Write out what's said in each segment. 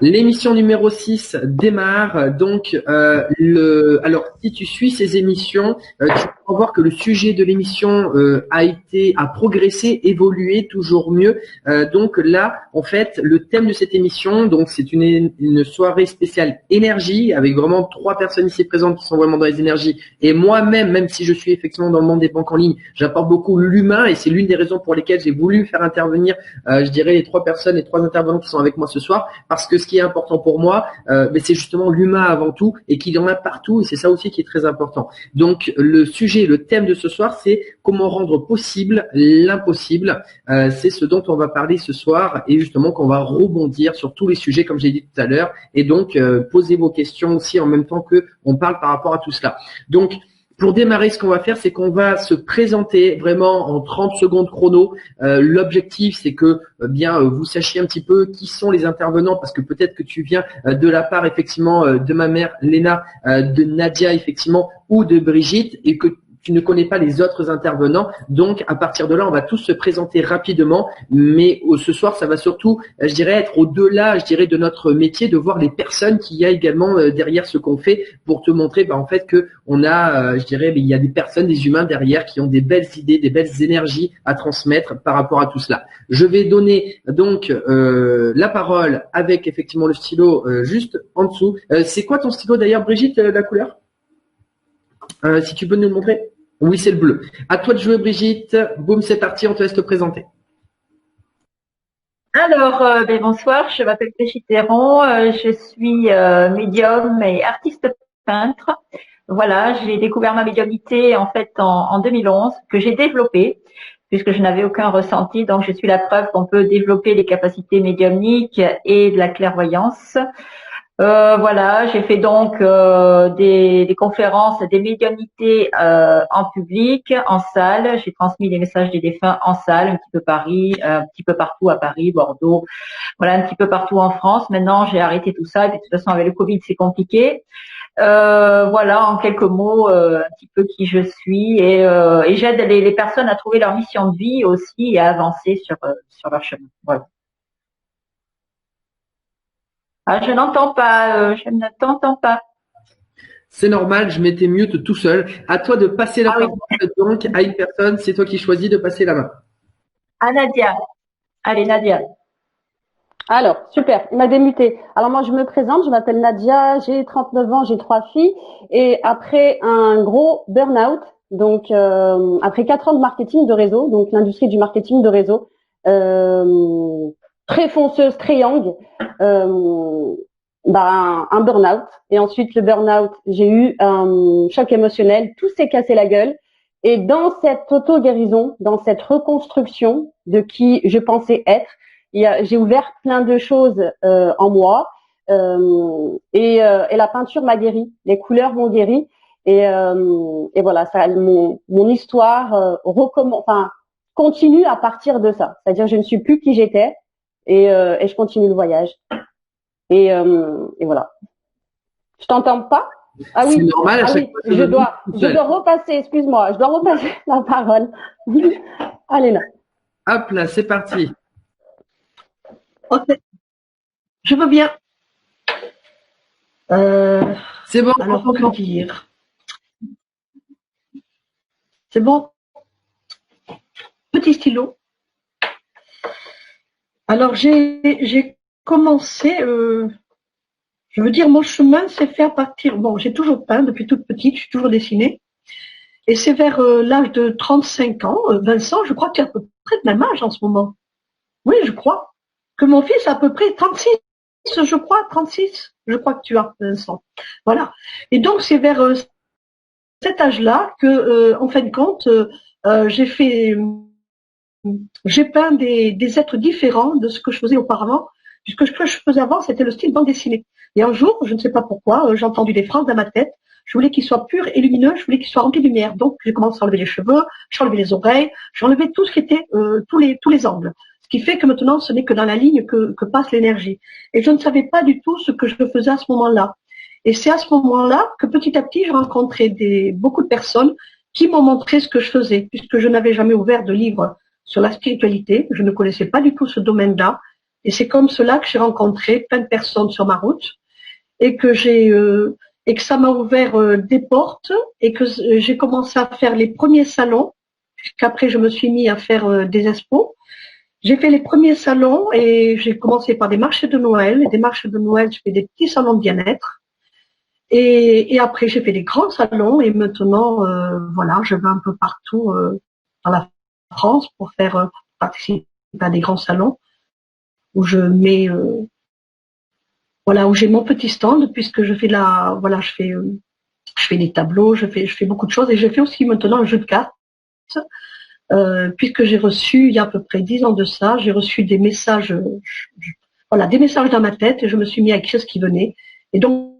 L'émission numéro 6 démarre. Donc, alors, si tu suis ces émissions, tu vas voir que le sujet de l'émission a progressé, évolué, toujours mieux. Donc là, en fait, le thème de cette émission, donc c'est une soirée spéciale énergie avec vraiment 3 personnes ici présentes qui sont vraiment dans les énergies. Et moi-même, même si je suis effectivement dans le monde des banques en ligne, j'apporte beaucoup l'humain et c'est l'une des raisons pour lesquelles j'ai voulu faire intervenir, je dirais, les 3 personnes, les 3 intervenants qui sont avec moi ce soir, parce que ce qui est important pour moi, c'est justement l'humain avant tout et qu'il y en a partout et c'est ça aussi qui est très important. Donc le sujet, le thème de ce soir, c'est comment rendre possible l'impossible. C'est ce dont on va parler ce soir et justement qu'on va rebondir sur tous les sujets comme j'ai dit tout à l'heure et donc poser vos questions aussi en même temps que on parle par rapport à tout cela. Donc pour démarrer, ce qu'on va faire, c'est qu'on va se présenter vraiment en 30 secondes chrono. L'objectif, c'est que vous sachiez un petit peu qui sont les intervenants, parce que peut-être que tu viens de la part effectivement de ma mère Léna, de Nadia effectivement, ou de Brigitte, et que tu ne connais pas les autres intervenants. Donc, à partir de là, on va tous se présenter rapidement. Mais ce soir, ça va surtout, je dirais, être au-delà, je dirais, de notre métier, de voir les personnes qu'il y a également derrière ce qu'on fait, pour te montrer, en fait, que on a, je dirais, il y a des personnes, des humains derrière qui ont des belles idées, des belles énergies à transmettre par rapport à tout cela. Je vais donner donc la parole avec effectivement le stylo juste en dessous. C'est quoi ton stylo d'ailleurs, Brigitte, la couleur? Si tu peux nous le montrer. Oui, c'est le bleu. À toi de jouer, Brigitte. Boum, c'est parti, on te laisse te présenter. Alors, bonsoir, je m'appelle Brigitte Héron, je suis médium et artiste peintre. Voilà, j'ai découvert ma médiumnité en fait en 2011, que j'ai développée, puisque je n'avais aucun ressenti, donc je suis la preuve qu'on peut développer les capacités médiumniques et de la clairvoyance. Voilà, j'ai fait donc des conférences, des médiumnités en public, en salle. J'ai transmis les messages des défunts en salle, un petit peu Paris, un petit peu partout à Paris, Bordeaux, voilà, un petit peu partout en France. Maintenant, j'ai arrêté tout ça. Et puis, de toute façon, avec le Covid, c'est compliqué. Voilà, en quelques mots, un petit peu qui je suis et j'aide les personnes à trouver leur mission de vie aussi et à avancer sur leur chemin. Voilà. Ah, je n'entends pas, je ne t'entends pas. C'est normal, je m'étais mute tout seul. À toi de passer la parole donc à une personne, c'est toi qui choisis de passer la main. À Nadia. Allez, Nadia. Alors, super, il m'a démuté. Alors moi, je me présente, je m'appelle Nadia, j'ai 39 ans, j'ai 3 filles. Et après un gros burn-out, donc après 4 ans de marketing de réseau, donc l'industrie du marketing de réseau, très fonceuse, très young, un burn-out. Et ensuite, le burn-out, j'ai eu un choc émotionnel, tout s'est cassé la gueule. Et dans cette auto-guérison, dans cette reconstruction de qui je pensais être, j'ai ouvert plein de choses en moi et la peinture m'a guéri, les couleurs m'ont guéri et voilà, ça, mon histoire continue à partir de ça. C'est-à-dire je ne suis plus qui j'étais et je continue le voyage et voilà. Je t'entends pas? Ah oui, normal, je dois repasser, excuse-moi, je dois repasser la parole. Allez là. Hop là, c'est parti. Ok. Je veux bien. C'est bon. Alors, comment dire? C'est bon. Petit stylo. Alors, j'ai commencé, je veux dire, mon chemin s'est fait à partir, bon, j'ai toujours peint depuis toute petite, je suis toujours dessinée. Et c'est vers l'âge de 35 ans, Vincent, je crois que tu es à peu près de même âge en ce moment. Oui, je crois. Que mon fils a à peu près 36, je crois, 36, je crois que tu as, Vincent. Voilà. Et donc, c'est vers cet âge-là que, en fin de compte, j'ai peint des êtres différents de ce que je faisais auparavant, puisque ce que je faisais avant, c'était le style bande dessinée. Et un jour, je ne sais pas pourquoi, j'ai entendu des phrases dans ma tête. Je voulais qu'il soit pur et lumineux, je voulais qu'il soit rempli de lumière. Donc, j'ai commencé à enlever les cheveux, j'ai enlevé les oreilles, j'ai enlevé tout ce qui était, tous les angles. Ce qui fait que maintenant, ce n'est que dans la ligne que passe l'énergie. Et je ne savais pas du tout ce que je faisais à ce moment-là. Et c'est à ce moment-là que petit à petit, j'ai rencontré beaucoup de personnes qui m'ont montré ce que je faisais, puisque je n'avais jamais ouvert de livre sur la spiritualité. Je ne connaissais pas du tout ce domaine-là. Et c'est comme cela que j'ai rencontré plein de personnes sur ma route et que et que ça m'a ouvert des portes et que j'ai commencé à faire les premiers salons, qu'après je me suis mis à faire des expos. J'ai fait les premiers salons et j'ai commencé par des marchés de Noël. Et des marchés de Noël, je fais des petits salons de bien-être. Et après, j'ai fait des grands salons et maintenant, voilà, je vais un peu partout dans la France pour faire participer à des grands salons où je mets, voilà, où j'ai mon petit stand puisque je fais voilà, je fais des tableaux, je fais beaucoup de choses et je fais aussi maintenant un jeu de cartes. Puisque j'ai reçu, il y a à peu près 10 ans de ça, j'ai reçu des messages, voilà, des messages dans ma tête et je me suis mis à écrire ce qui venait. Et donc,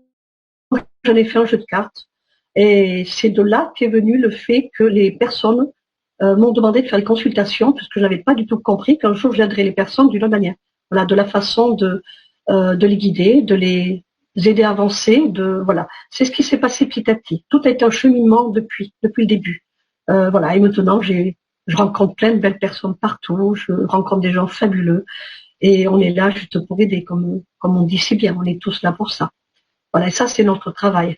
j'en ai fait un jeu de cartes. Et c'est de là qu'est venu le fait que les personnes m'ont demandé de faire des consultations, parce que je n'avais pas du tout compris qu'un jour j'aiderais les personnes d'une autre manière. Voilà, de la façon de les guider, de les aider à avancer, voilà. C'est ce qui s'est passé petit à petit. Tout a été un cheminement depuis le début. Voilà, et maintenant je rencontre plein de belles personnes partout, je rencontre des gens fabuleux et on est là juste pour aider, comme on dit si bien, on est tous là pour ça. Voilà, et ça c'est notre travail.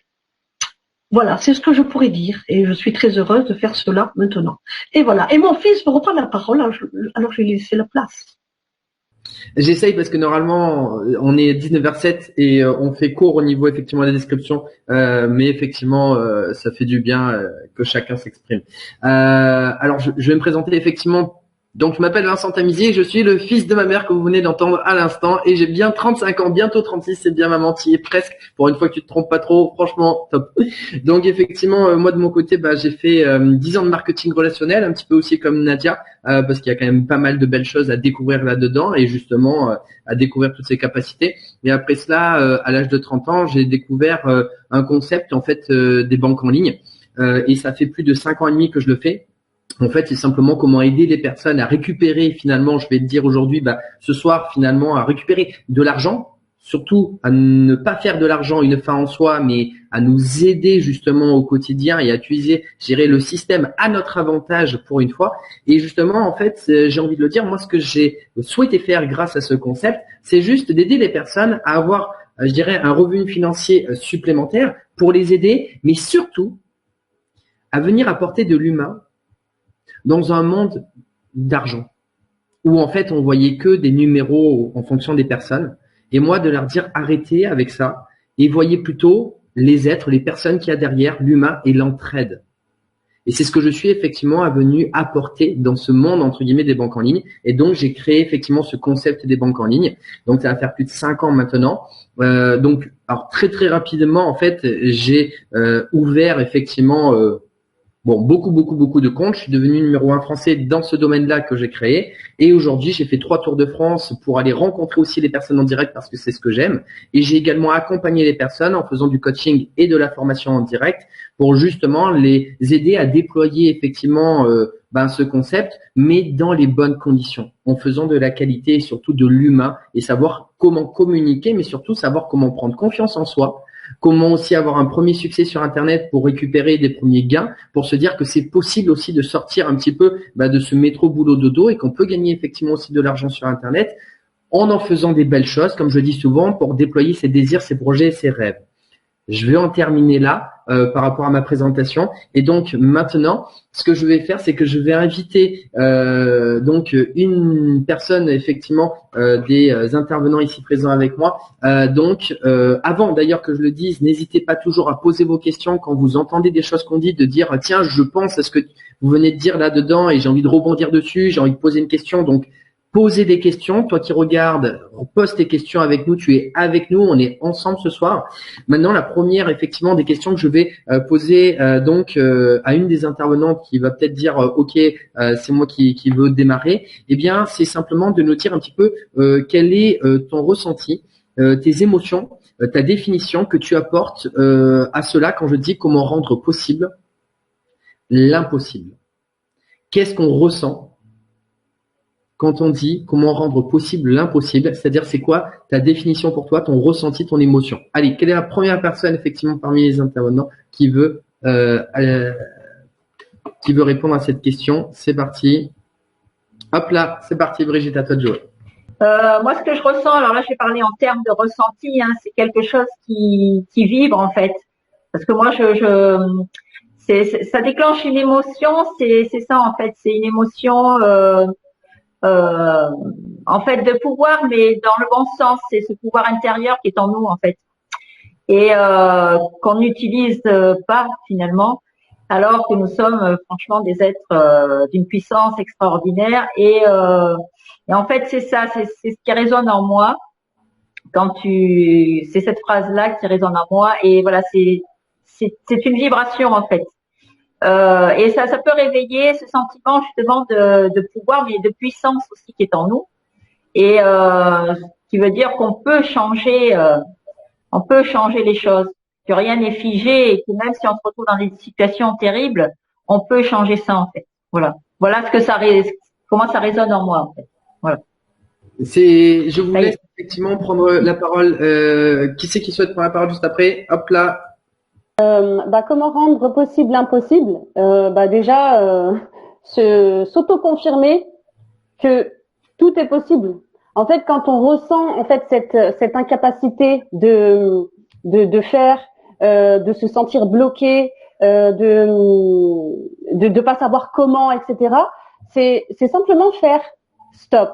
Voilà, c'est ce que je pourrais dire et je suis très heureuse de faire cela maintenant. Et voilà, et mon fils me reprend la parole, alors je vais lui laisser la place. J'essaye parce que normalement on est 19h07 et on fait court au niveau effectivement des descriptions, mais effectivement ça fait du bien que chacun s'exprime. Alors je vais me présenter effectivement. Donc je m'appelle Vincent Tamizier, je suis le fils de ma mère que vous venez d'entendre à l'instant et j'ai bien 35 ans, bientôt 36, c'est bien maman, t'y es presque. Pour une fois que tu te trompes pas trop, franchement top. Donc effectivement moi de mon côté j'ai fait 10 ans de marketing relationnel, un petit peu aussi comme Nadia, parce qu'il y a quand même pas mal de belles choses à découvrir là-dedans et justement à découvrir toutes ces capacités. Et après cela, à l'âge de 30 ans, j'ai découvert un concept en fait des banques en ligne et ça fait plus de 5 ans et demi que je le fais. En fait, c'est simplement comment aider les personnes à récupérer finalement, je vais te dire aujourd'hui, ce soir finalement, à récupérer de l'argent, surtout à ne pas faire de l'argent une fin en soi, mais à nous aider justement au quotidien et à utiliser, gérer le système à notre avantage pour une fois. Et justement, en fait, j'ai envie de le dire, moi, ce que j'ai souhaité faire grâce à ce concept, c'est juste d'aider les personnes à avoir, je dirais, un revenu financier supplémentaire pour les aider, mais surtout à venir apporter de l'humain dans un monde d'argent, où en fait on voyait que des numéros en fonction des personnes, et moi de leur dire arrêtez avec ça, et voyez plutôt les êtres, les personnes qu'il y a derrière, l'humain et l'entraide. Et c'est ce que je suis effectivement venu apporter dans ce monde entre guillemets des banques en ligne, et donc j'ai créé effectivement ce concept des banques en ligne, donc ça va faire plus de 5 ans maintenant. Donc alors très très rapidement en fait j'ai ouvert effectivement beaucoup de comptes. Je suis devenu numéro 1 français dans ce domaine-là que j'ai créé. Et aujourd'hui, j'ai fait 3 tours de France pour aller rencontrer aussi les personnes en direct parce que c'est ce que j'aime. Et j'ai également accompagné les personnes en faisant du coaching et de la formation en direct pour justement les aider à déployer effectivement ce concept, mais dans les bonnes conditions, en faisant de la qualité et surtout de l'humain et savoir comment communiquer, mais surtout savoir comment prendre confiance en soi. Comment aussi avoir un premier succès sur Internet pour récupérer des premiers gains, pour se dire que c'est possible aussi de sortir un petit peu de ce métro boulot dodo et qu'on peut gagner effectivement aussi de l'argent sur Internet en faisant des belles choses, comme je dis souvent, pour déployer ses désirs, ses projets et ses rêves. Je vais en terminer là par rapport à ma présentation. Et donc maintenant, ce que je vais faire, c'est que je vais inviter donc une personne effectivement des intervenants ici présents avec moi. Avant d'ailleurs que je le dise, n'hésitez pas toujours à poser vos questions quand vous entendez des choses qu'on dit, de dire tiens, je pense à ce que vous venez de dire là-dedans et j'ai envie de rebondir dessus, j'ai envie de poser une question. Donc posez des questions. Toi qui regardes, pose tes questions avec nous. Tu es avec nous. On est ensemble ce soir. Maintenant, la première, effectivement, des questions que je vais poser à une des intervenantes qui va peut-être dire OK, c'est moi qui veux démarrer. Eh bien, c'est simplement de nous dire un petit peu quel est ton ressenti, tes émotions, ta définition que tu apportes à cela quand je dis comment rendre possible l'impossible. Qu'est-ce qu'on ressent quand on dit comment rendre possible l'impossible, c'est-à-dire c'est quoi ta définition pour toi, ton ressenti, ton émotion. Allez, quelle est la première personne effectivement parmi les intervenants qui veut répondre à cette question? C'est parti. Hop là, c'est parti Brigitte, à toi de jouer. Moi, ce que je ressens, alors là, je vais parler en termes de ressenti, hein, c'est quelque chose qui vibre en fait. Parce que moi, ça déclenche une émotion, c'est ça en fait, c'est une émotion euh, en fait de pouvoir, mais dans le bon sens, c'est ce pouvoir intérieur qui est en nous en fait et qu'on n'utilise pas finalement, alors que nous sommes franchement des êtres d'une puissance extraordinaire et en fait c'est ça, c'est ce qui résonne en moi c'est cette phrase-là qui résonne en moi et voilà c'est une vibration en fait. Et ça peut réveiller ce sentiment justement de pouvoir, mais de puissance aussi qui est en nous. Et ce qui veut dire qu'on peut changer, les choses, que rien n'est figé et que même si on se retrouve dans des situations terribles, on peut changer ça en fait. Voilà, voilà comment ça résonne en moi en fait. Voilà. Je vous laisse effectivement prendre la parole. Qui c'est qui souhaite prendre la parole juste après? Hop là. Comment rendre possible l'impossible? Déjà, s'auto-confirmer que tout est possible. En fait, quand on ressent en fait cette incapacité de faire, de se sentir bloqué, de pas savoir comment, etc. C'est simplement faire stop.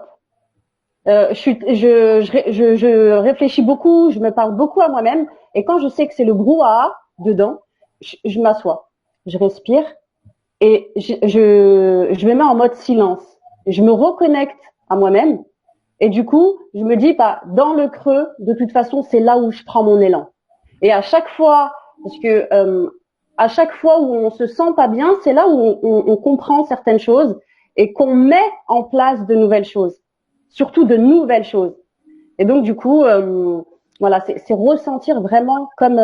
Je réfléchis beaucoup, je me parle beaucoup à moi-même, et quand je sais que c'est le brouhaha dedans, je m'assois, je respire et je me mets en mode silence. Je me reconnecte à moi-même et du coup, je me dis dans le creux, de toute façon, c'est là où je prends mon élan. Et à chaque fois, parce que à chaque fois où on se sent pas bien, c'est là où on comprend certaines choses et qu'on met en place de nouvelles choses, surtout de nouvelles choses. Et donc du coup, voilà, c'est ressentir vraiment comme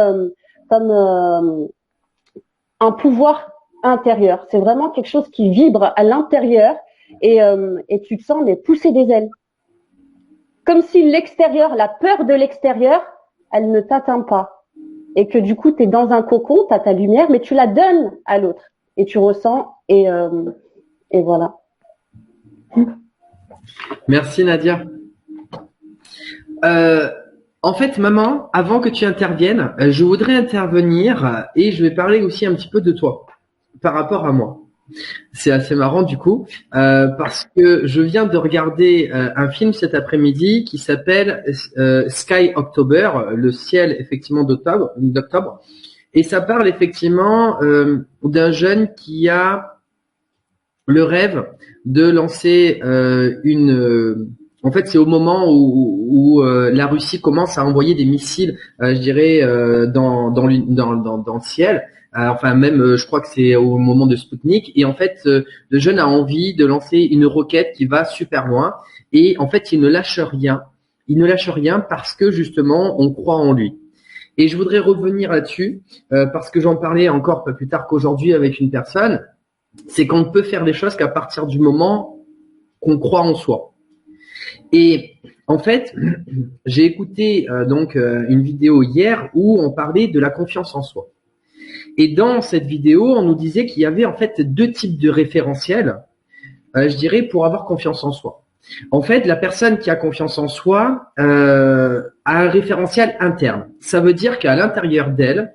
un pouvoir intérieur. C'est vraiment quelque chose qui vibre à l'intérieur et tu te sens mais pousser des ailes. Comme si l'extérieur, la peur de l'extérieur, elle ne t'atteint pas. Et que du coup, tu es dans un cocon, tu as ta lumière, mais tu la donnes à l'autre. Et tu ressens et voilà. Merci Nadia. En fait, maman, avant que tu interviennes, je voudrais intervenir et je vais parler aussi un petit peu de toi par rapport à moi. C'est assez marrant du coup parce que je viens de regarder un film cet après-midi qui s'appelle Sky October, le ciel effectivement d'octobre, et ça parle effectivement d'un jeune qui a le rêve de lancer en fait, c'est au moment où la Russie commence à envoyer des missiles, je dirais, dans le ciel. Enfin, même, je crois que c'est au moment de Sputnik. Et en fait, le jeune a envie de lancer une roquette qui va super loin. Et en fait, il ne lâche rien. Il ne lâche rien parce que justement, on croit en lui. Et je voudrais revenir là-dessus parce que j'en parlais encore pas plus tard qu'aujourd'hui avec une personne. C'est qu'on ne peut faire des choses qu'à partir du moment qu'on croit en soi. Et en fait, j'ai écouté une vidéo hier où on parlait de la confiance en soi. Et dans cette vidéo, on nous disait qu'il y avait en fait deux types de référentiels, je dirais, pour avoir confiance en soi. En fait, la personne qui a confiance en soi a un référentiel interne. Ça veut dire qu'à l'intérieur d'elle,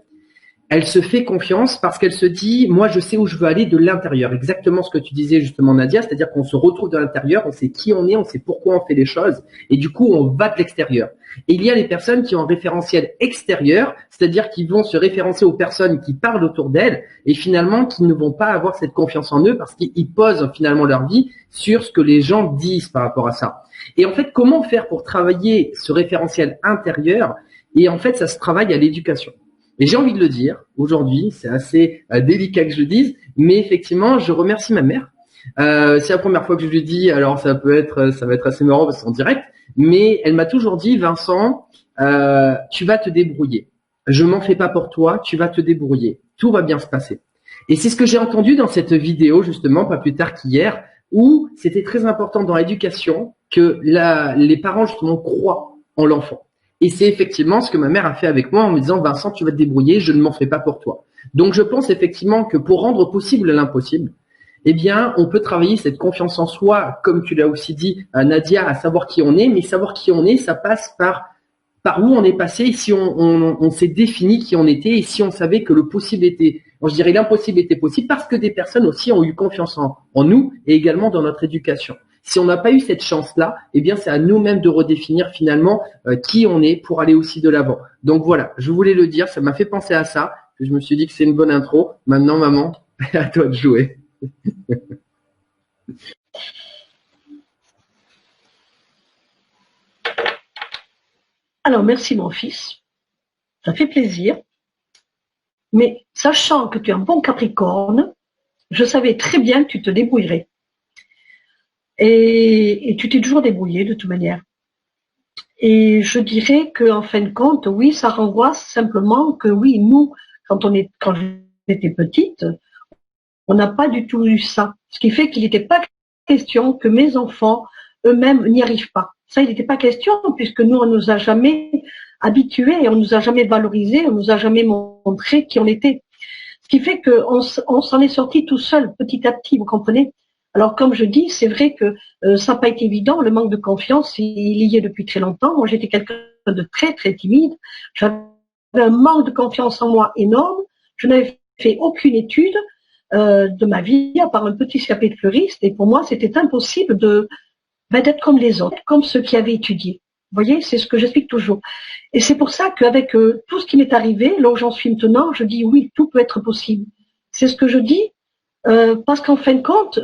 elle se fait confiance parce qu'elle se dit, moi, je sais où je veux aller de l'intérieur. Exactement ce que tu disais justement, Nadia, c'est-à-dire qu'on se retrouve de l'intérieur, on sait qui on est, on sait pourquoi on fait les choses, et du coup, on va de l'extérieur. Et il y a les personnes qui ont un référentiel extérieur, c'est-à-dire qui vont se référencer aux personnes qui parlent autour d'elles, et finalement, qui ne vont pas avoir cette confiance en eux parce qu'ils posent finalement leur vie sur ce que les gens disent par rapport à ça. Et en fait, comment faire pour travailler ce référentiel intérieur? Et en fait, ça se travaille à l'éducation. Et j'ai envie de le dire, aujourd'hui, c'est assez délicat que je le dise, mais effectivement, je remercie ma mère. C'est la première fois que je lui dis, alors ça va être assez marrant parce que c'est en direct, mais elle m'a toujours dit, Vincent, tu vas te débrouiller. Je m'en fais pas pour toi, tu vas te débrouiller. Tout va bien se passer. Et c'est ce que j'ai entendu dans cette vidéo, justement, pas plus tard qu'hier, où c'était très important dans l'éducation que les parents, justement, croient en l'enfant. Et c'est effectivement ce que ma mère a fait avec moi en me disant, Vincent, tu vas te débrouiller, je ne m'en fais pas pour toi. Donc je pense effectivement que pour rendre possible l'impossible, eh bien, on peut travailler cette confiance en soi, comme tu l'as aussi dit, Nadia, à savoir qui on est, mais savoir qui on est, ça passe par où on est passé, et si on s'est défini qui on était, et si on savait que le possible était, je dirais l'impossible était possible, parce que des personnes aussi ont eu confiance en nous, et également dans notre éducation. Si on n'a pas eu cette chance-là, eh bien, c'est à nous-mêmes de redéfinir finalement qui on est pour aller aussi de l'avant. Donc voilà, je voulais le dire, ça m'a fait penser à ça. Je me suis dit que c'est une bonne intro. Maintenant, maman, à toi de jouer. Alors, merci mon fils, ça fait plaisir. Mais sachant que tu es un bon Capricorne, je savais très bien que tu te débrouillerais. Et tu t'es toujours débrouillé de toute manière. Et je dirais qu'en fin de compte, oui, ça renvoie simplement que oui, nous, quand j'étais petite, on n'a pas du tout eu ça. Ce qui fait qu'il n'était pas question que mes enfants eux-mêmes n'y arrivent pas. Ça, il n'était pas question, puisque nous, on nous a jamais habitués, on nous a jamais valorisés, on nous a jamais montré qui on était. Ce qui fait qu'on s'en est sorti tout seul, petit à petit, vous comprenez? Alors, comme je dis, c'est vrai que ça n'a pas été évident, le manque de confiance, il y est depuis très longtemps. Moi, j'étais quelqu'un de très, très timide. J'avais un manque de confiance en moi énorme. Je n'avais fait aucune étude de ma vie, à part un petit CAP de fleuriste, et pour moi, c'était impossible d'être comme les autres, comme ceux qui avaient étudié. Vous voyez, c'est ce que j'explique toujours. Et c'est pour ça qu'avec tout ce qui m'est arrivé, là où j'en suis maintenant, je dis oui, tout peut être possible. C'est ce que je dis, parce qu'en fin de compte,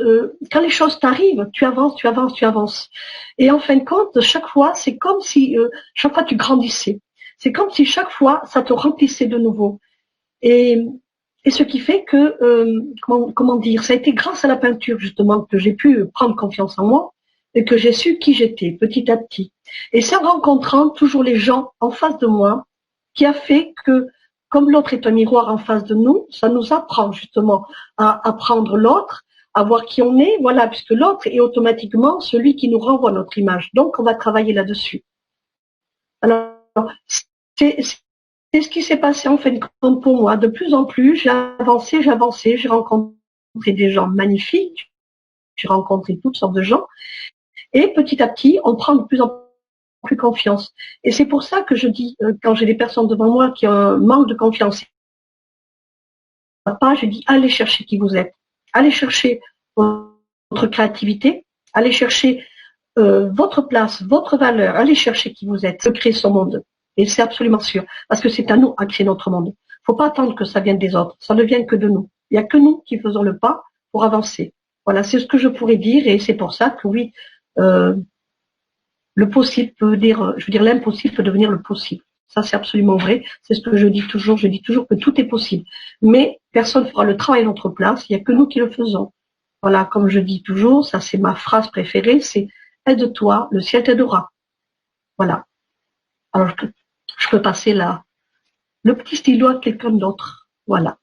quand les choses t'arrivent, tu avances, tu avances, tu avances. Et en fin de compte, chaque fois, c'est comme si chaque fois tu grandissais. C'est comme si chaque fois, ça te remplissait de nouveau. Et ce qui fait que, comment dire, ça a été grâce à la peinture justement que j'ai pu prendre confiance en moi et que j'ai su qui j'étais petit à petit. Et c'est en rencontrant toujours les gens en face de moi qui a fait que, comme l'autre est un miroir en face de nous, ça nous apprend justement à apprendre l'autre, à voir qui on est, voilà, puisque l'autre est automatiquement celui qui nous renvoie notre image. Donc, on va travailler là-dessus. Alors, c'est ce qui s'est passé en fin de compte pour moi. De plus en plus, j'ai avancé, j'ai rencontré des gens magnifiques, j'ai rencontré toutes sortes de gens, et petit à petit, on prend de plus en plus confiance. Et c'est pour ça que je dis, quand j'ai des personnes devant moi qui ont un manque de confiance, je dis, allez chercher qui vous êtes, allez chercher votre créativité, allez chercher votre place, votre valeur, allez chercher qui vous êtes, créer son monde. Et c'est absolument sûr, parce que c'est à nous à créer notre monde. Faut pas attendre que ça vienne des autres, ça ne vient que de nous. Il n'y a que nous qui faisons le pas pour avancer. Voilà, c'est ce que je pourrais dire, et c'est pour ça que oui, le possible peut dire, je veux dire, l'impossible peut devenir le possible. Ça, c'est absolument vrai. C'est ce que je dis toujours. Je dis toujours que tout est possible. Mais personne ne fera le travail à notre place. Il n'y a que nous qui le faisons. Voilà, comme je dis toujours, ça c'est ma phrase préférée, c'est aide-toi, le ciel t'aidera. Voilà. Alors, je peux passer là. Le petit stylo à quelqu'un d'autre. Voilà.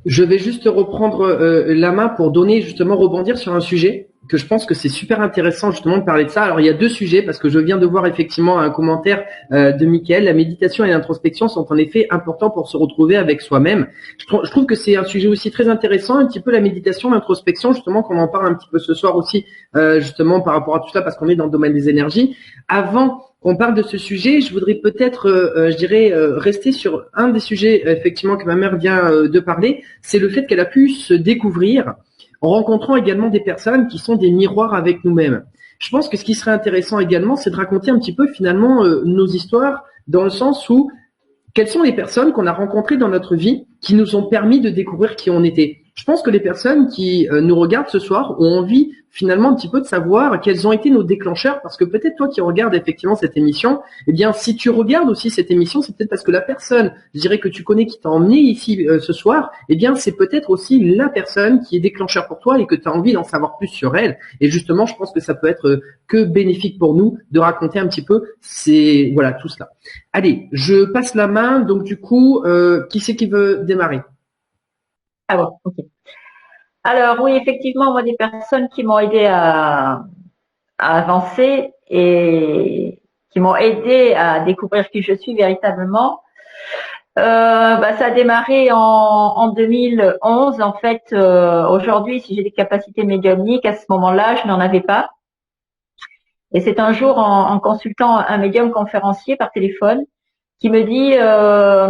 Je vais juste reprendre la main pour donner justement rebondir sur un sujet que je pense que c'est super intéressant justement de parler de ça. Alors il y a deux sujets parce que je viens de voir effectivement un commentaire de Mickaël. La méditation et l'introspection sont en effet importants pour se retrouver avec soi-même. Je trouve que c'est un sujet aussi très intéressant, un petit peu la méditation, l'introspection, justement qu'on en parle un petit peu ce soir aussi justement par rapport à tout ça parce qu'on est dans le domaine des énergies. Avant qu'on parle de ce sujet, je voudrais peut-être, je dirais, rester sur un des sujets effectivement que ma mère vient de parler, c'est le fait qu'elle a pu se découvrir en rencontrant également des personnes qui sont des miroirs avec nous-mêmes. Je pense que ce qui serait intéressant également, c'est de raconter un petit peu finalement nos histoires dans le sens où quelles sont les personnes qu'on a rencontrées dans notre vie qui nous ont permis de découvrir qui on était. Je pense que les personnes qui nous regardent ce soir ont envie finalement un petit peu de savoir quels ont été nos déclencheurs, parce que peut-être toi qui regardes effectivement cette émission, eh bien si tu regardes aussi cette émission, c'est peut-être parce que la personne, je dirais que tu connais qui t'a emmené ici ce soir, eh bien c'est peut-être aussi la personne qui est déclencheur pour toi et que tu as envie d'en savoir plus sur elle. Et justement, je pense que ça peut être que bénéfique pour nous de raconter un petit peu voilà tout cela. Allez, je passe la main, donc du coup, qui c'est qui veut démarrer? Ah bon, ok. Alors oui, effectivement, moi, des personnes qui m'ont aidé à avancer et qui m'ont aidé à découvrir qui je suis véritablement. Ça a démarré en 2011. En fait, aujourd'hui, si j'ai des capacités médiumniques, à ce moment-là, je n'en avais pas. Et c'est un jour, en consultant un médium conférencier par téléphone, qui me dit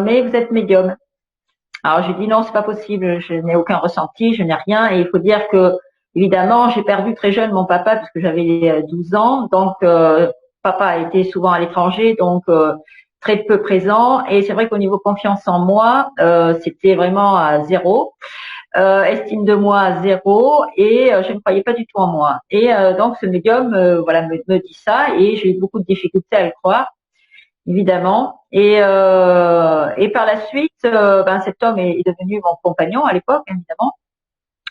mais vous êtes médium. Alors j'ai dit non, c'est pas possible, je n'ai aucun ressenti, je n'ai rien. Et il faut dire que évidemment, j'ai perdu très jeune mon papa parce que j'avais 12 ans. Donc papa était souvent à l'étranger, donc très peu présent. Et c'est vrai qu'au niveau confiance en moi, c'était vraiment à zéro. Estime de moi à zéro, et je ne croyais pas du tout en moi. Et donc ce médium me dit ça, et j'ai eu beaucoup de difficultés à le croire, évidemment. Et par la suite, cet homme est devenu mon compagnon à l'époque, évidemment.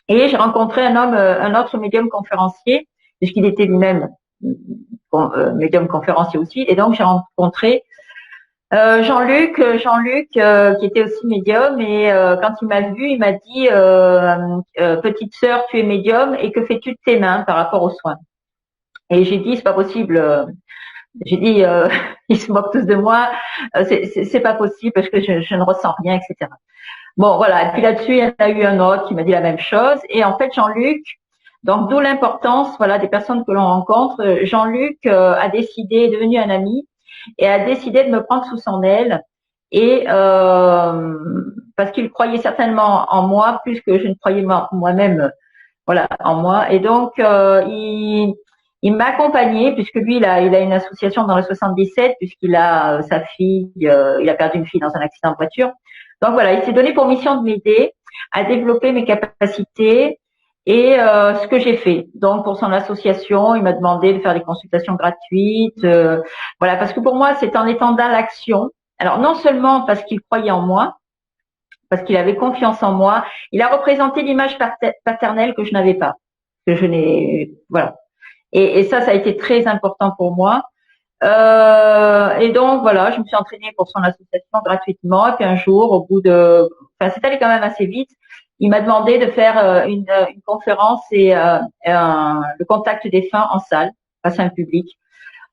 Et j'ai rencontré un autre médium conférencier, puisqu'il était lui-même médium conférencier aussi. Et donc j'ai rencontré Jean-Luc, qui était aussi médium, et quand il m'a vu, il m'a dit petite sœur, tu es médium, et que fais-tu de tes mains par rapport aux soins? Et j'ai dit c'est pas possible. J'ai dit ils se moquent tous de moi, c'est pas possible parce que je ne ressens rien, etc. Bon voilà. Et puis là-dessus, il y en a eu un autre qui m'a dit la même chose. Et en fait, Jean-Luc, donc d'où l'importance des personnes que l'on rencontre. Jean-Luc a décidé, est devenu un ami, et a décidé de me prendre sous son aile, et parce qu'il croyait certainement en moi plus que je ne croyais moi-même en moi. Et donc il m'a accompagnée, puisque lui il a une association dans le 77, puisqu'il a sa fille, il a perdu une fille dans un accident de voiture. Donc voilà, il s'est donné pour mission de m'aider à développer mes capacités. Et ce que j'ai fait, donc pour son association, il m'a demandé de faire des consultations gratuites, parce que pour moi, c'est en étant dans l'action. Alors non seulement parce qu'il croyait en moi, parce qu'il avait confiance en moi, il a représenté l'image paternelle que je n'avais pas, que je n'ai, voilà. Et ça a été très important pour moi. Et donc voilà, je me suis entraînée pour son association gratuitement. Et puis un jour, au bout de, c'est allé quand même assez vite. Il m'a demandé de faire une conférence et le contact des fins en salle, face à un public.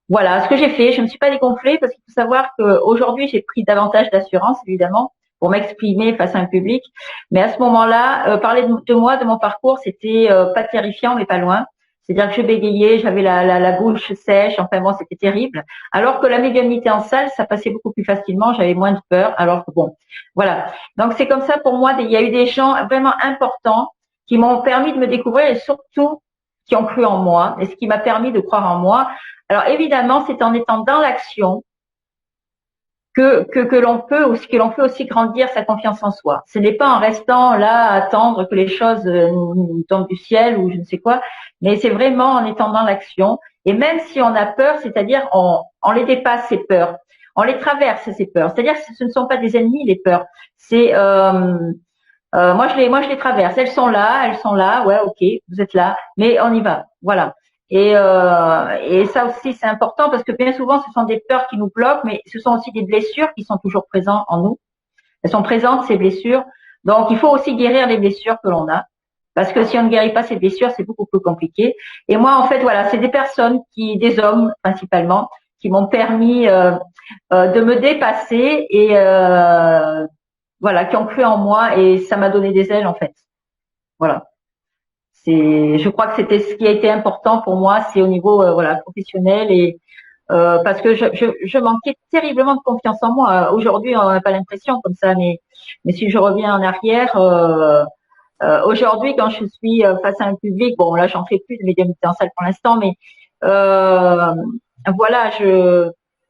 Voilà ce que j'ai fait. Je me suis pas dégonflée, parce qu'il faut savoir qu'aujourd'hui j'ai pris davantage d'assurance, évidemment, pour m'exprimer face à un public. Mais à ce moment-là, parler de moi, de mon parcours, c'était pas terrifiant, mais pas loin. C'est-à-dire que je bégayais, j'avais la bouche sèche, enfin bon, c'était terrible. Alors que la médiumnité en salle, ça passait beaucoup plus facilement, j'avais moins de peur. Alors que bon, voilà. Donc c'est comme ça pour moi, il y a eu des gens vraiment importants qui m'ont permis de me découvrir, et surtout qui ont cru en moi, et ce qui m'a permis de croire en moi. Alors évidemment, c'est en étant dans l'action que l'on peut aussi grandir sa confiance en soi. Ce n'est pas en restant là à attendre que les choses nous tombent du ciel ou je ne sais quoi, mais c'est vraiment en étant dans l'action. Et même si on a peur, c'est-à-dire on les dépasse, ces peurs, on les traverse, ces peurs. C'est-à-dire que ce ne sont pas des ennemis, les peurs. C'est moi je les traverse. Elles sont là, ouais, ok, vous êtes là, mais on y va, voilà. Et ça aussi c'est important, parce que bien souvent ce sont des peurs qui nous bloquent, mais ce sont aussi des blessures qui sont toujours présentes en nous. Elles sont présentes, ces blessures. Donc il faut aussi guérir les blessures que l'on a, parce que si on ne guérit pas ces blessures, c'est beaucoup plus compliqué. Et moi en fait voilà, c'est des personnes des hommes principalement, qui m'ont permis de me dépasser, et qui ont cru en moi, et ça m'a donné des ailes en fait. Voilà. Je crois que c'était ce qui a été important pour moi, c'est au niveau professionnel, et parce que je manquais terriblement de confiance en moi. Aujourd'hui, on n'a pas l'impression comme ça, mais si je reviens en arrière, aujourd'hui, quand je suis face à un public, bon là, j'en fais plus de médiumnité en salle pour l'instant, mais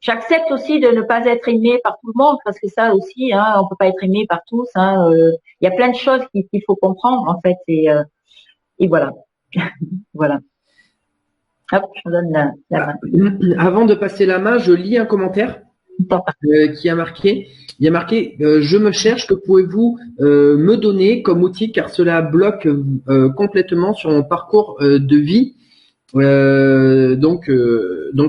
j'accepte aussi de ne pas être aimée par tout le monde, parce que ça aussi, on peut pas être aimé par tous. Il y a plein de choses qu'il faut comprendre en fait, et voilà. Voilà. Hop, je donne la main. Avant de passer la main, je lis un commentaire qui a marqué. Il y a marqué je me cherche, que pouvez-vous me donner comme outil, car cela bloque complètement sur mon parcours de vie. Donc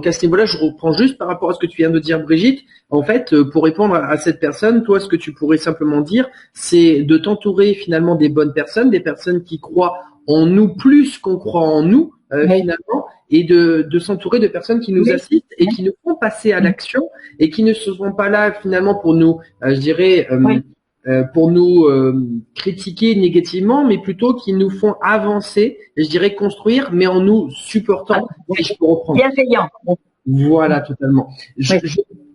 à ce niveau-là, je reprends juste par rapport à ce que tu viens de dire, Brigitte. En fait, pour répondre à cette personne, toi, ce que tu pourrais simplement dire, c'est de t'entourer finalement des bonnes personnes, des personnes qui croient en nous plus qu'on croit en nous, Oui. finalement, et de s'entourer de personnes qui nous Oui. assistent et qui nous font passer à l'action et qui ne seront pas là finalement pour nous, je dirais, Oui. pour nous critiquer négativement, mais plutôt qui nous font avancer, je dirais construire, mais en nous supportant, si je peux reprendre. Bienveillant. Voilà, totalement. Oui.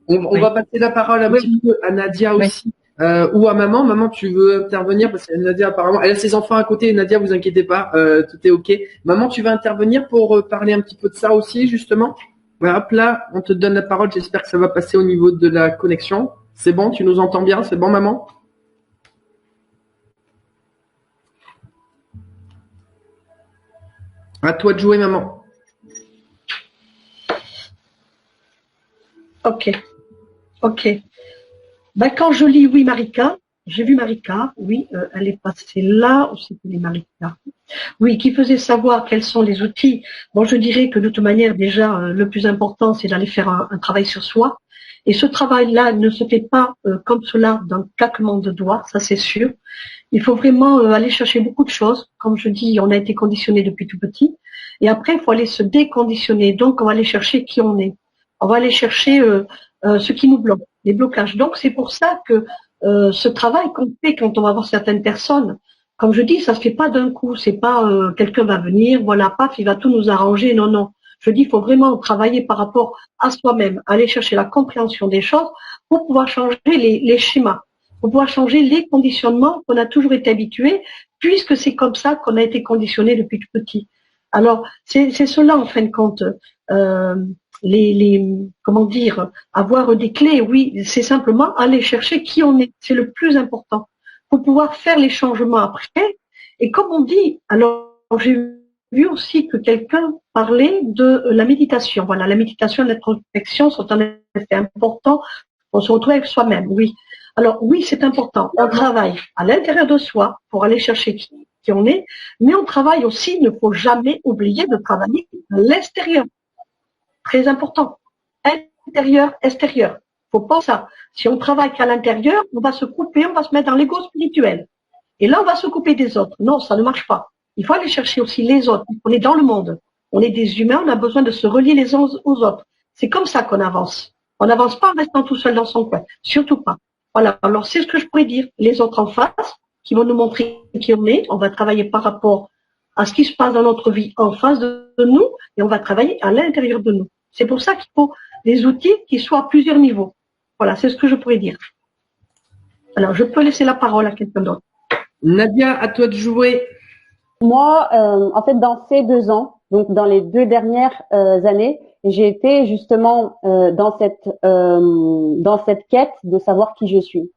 On Oui. va passer la parole un Oui. petit peu à Nadia Oui. aussi, ou à maman. Maman, tu veux intervenir parce que Nadia apparemment, elle a ses enfants à côté. Nadia, vous inquiétez pas, tout est ok. Maman, tu veux intervenir pour parler un petit peu de ça aussi, justement. Voilà, hop là, on te donne la parole. J'espère que ça va passer au niveau de la connexion. C'est bon, tu nous entends bien? C'est bon, maman? À toi de jouer, maman. Ok, ok. Ben, quand je lis Oui Marika, j'ai vu Marika, oui, elle est passée là, où c'était les Marika. Oui, qui faisait savoir quels sont les outils. Bon, je dirais que de toute manière, déjà, le plus important, c'est d'aller faire un travail sur soi. Et ce travail-là ne se fait pas comme cela d'un claquement de doigts, ça c'est sûr. Il faut vraiment aller chercher beaucoup de choses. Comme je dis, on a été conditionné depuis tout petit. Et après, il faut aller se déconditionner. Donc, on va aller chercher qui on est. On va aller chercher ce qui nous bloque, les blocages. Donc, c'est pour ça que ce travail qu'on fait quand on va voir certaines personnes, comme je dis, ça se fait pas d'un coup. C'est pas quelqu'un va venir, voilà, paf, il va tout nous arranger. Non, non. Je dis, il faut vraiment travailler par rapport à soi-même, aller chercher la compréhension des choses pour pouvoir changer les schémas, pour pouvoir changer les conditionnements qu'on a toujours été habitués, puisque c'est comme ça qu'on a été conditionné depuis tout petit. Alors, c'est cela, en fin de compte. Euh, comment dire, avoir des clés, oui, c'est simplement aller chercher qui on est. C'est le plus important pour pouvoir faire les changements après. Et comme on dit, alors j'ai vu aussi que quelqu'un parlait de la méditation. Voilà, la méditation et l'introspection sont un effet important pour se retrouver avec soi-même. Oui. Alors oui, c'est important. On travaille à l'intérieur de soi pour aller chercher qui on est, mais on travaille aussi, il ne faut jamais oublier de travailler à l'extérieur. Très important. Intérieur, extérieur. Faut pas ça. Si on travaille qu'à l'intérieur, on va se couper, on va se mettre dans l'ego spirituel. Et là, on va se couper des autres. Non, ça ne marche pas. Il faut aller chercher aussi les autres. On est dans le monde. On est des humains, on a besoin de se relier les uns aux autres. C'est comme ça qu'on avance. On n'avance pas en restant tout seul dans son coin. Surtout pas. Voilà. Alors, c'est ce que je pourrais dire. Les autres en face, qui vont nous montrer qui on est. On va travailler par rapport à ce qui se passe dans notre vie en face de nous et on va travailler à l'intérieur de nous. C'est pour ça qu'il faut des outils qui soient à plusieurs niveaux. Voilà, c'est ce que je pourrais dire. Alors, je peux laisser la parole à quelqu'un d'autre. Nadia, à toi de jouer. Moi, en fait, dans ces 2 ans, donc dans les 2 dernières années, j'ai été justement dans cette quête de savoir qui je suis,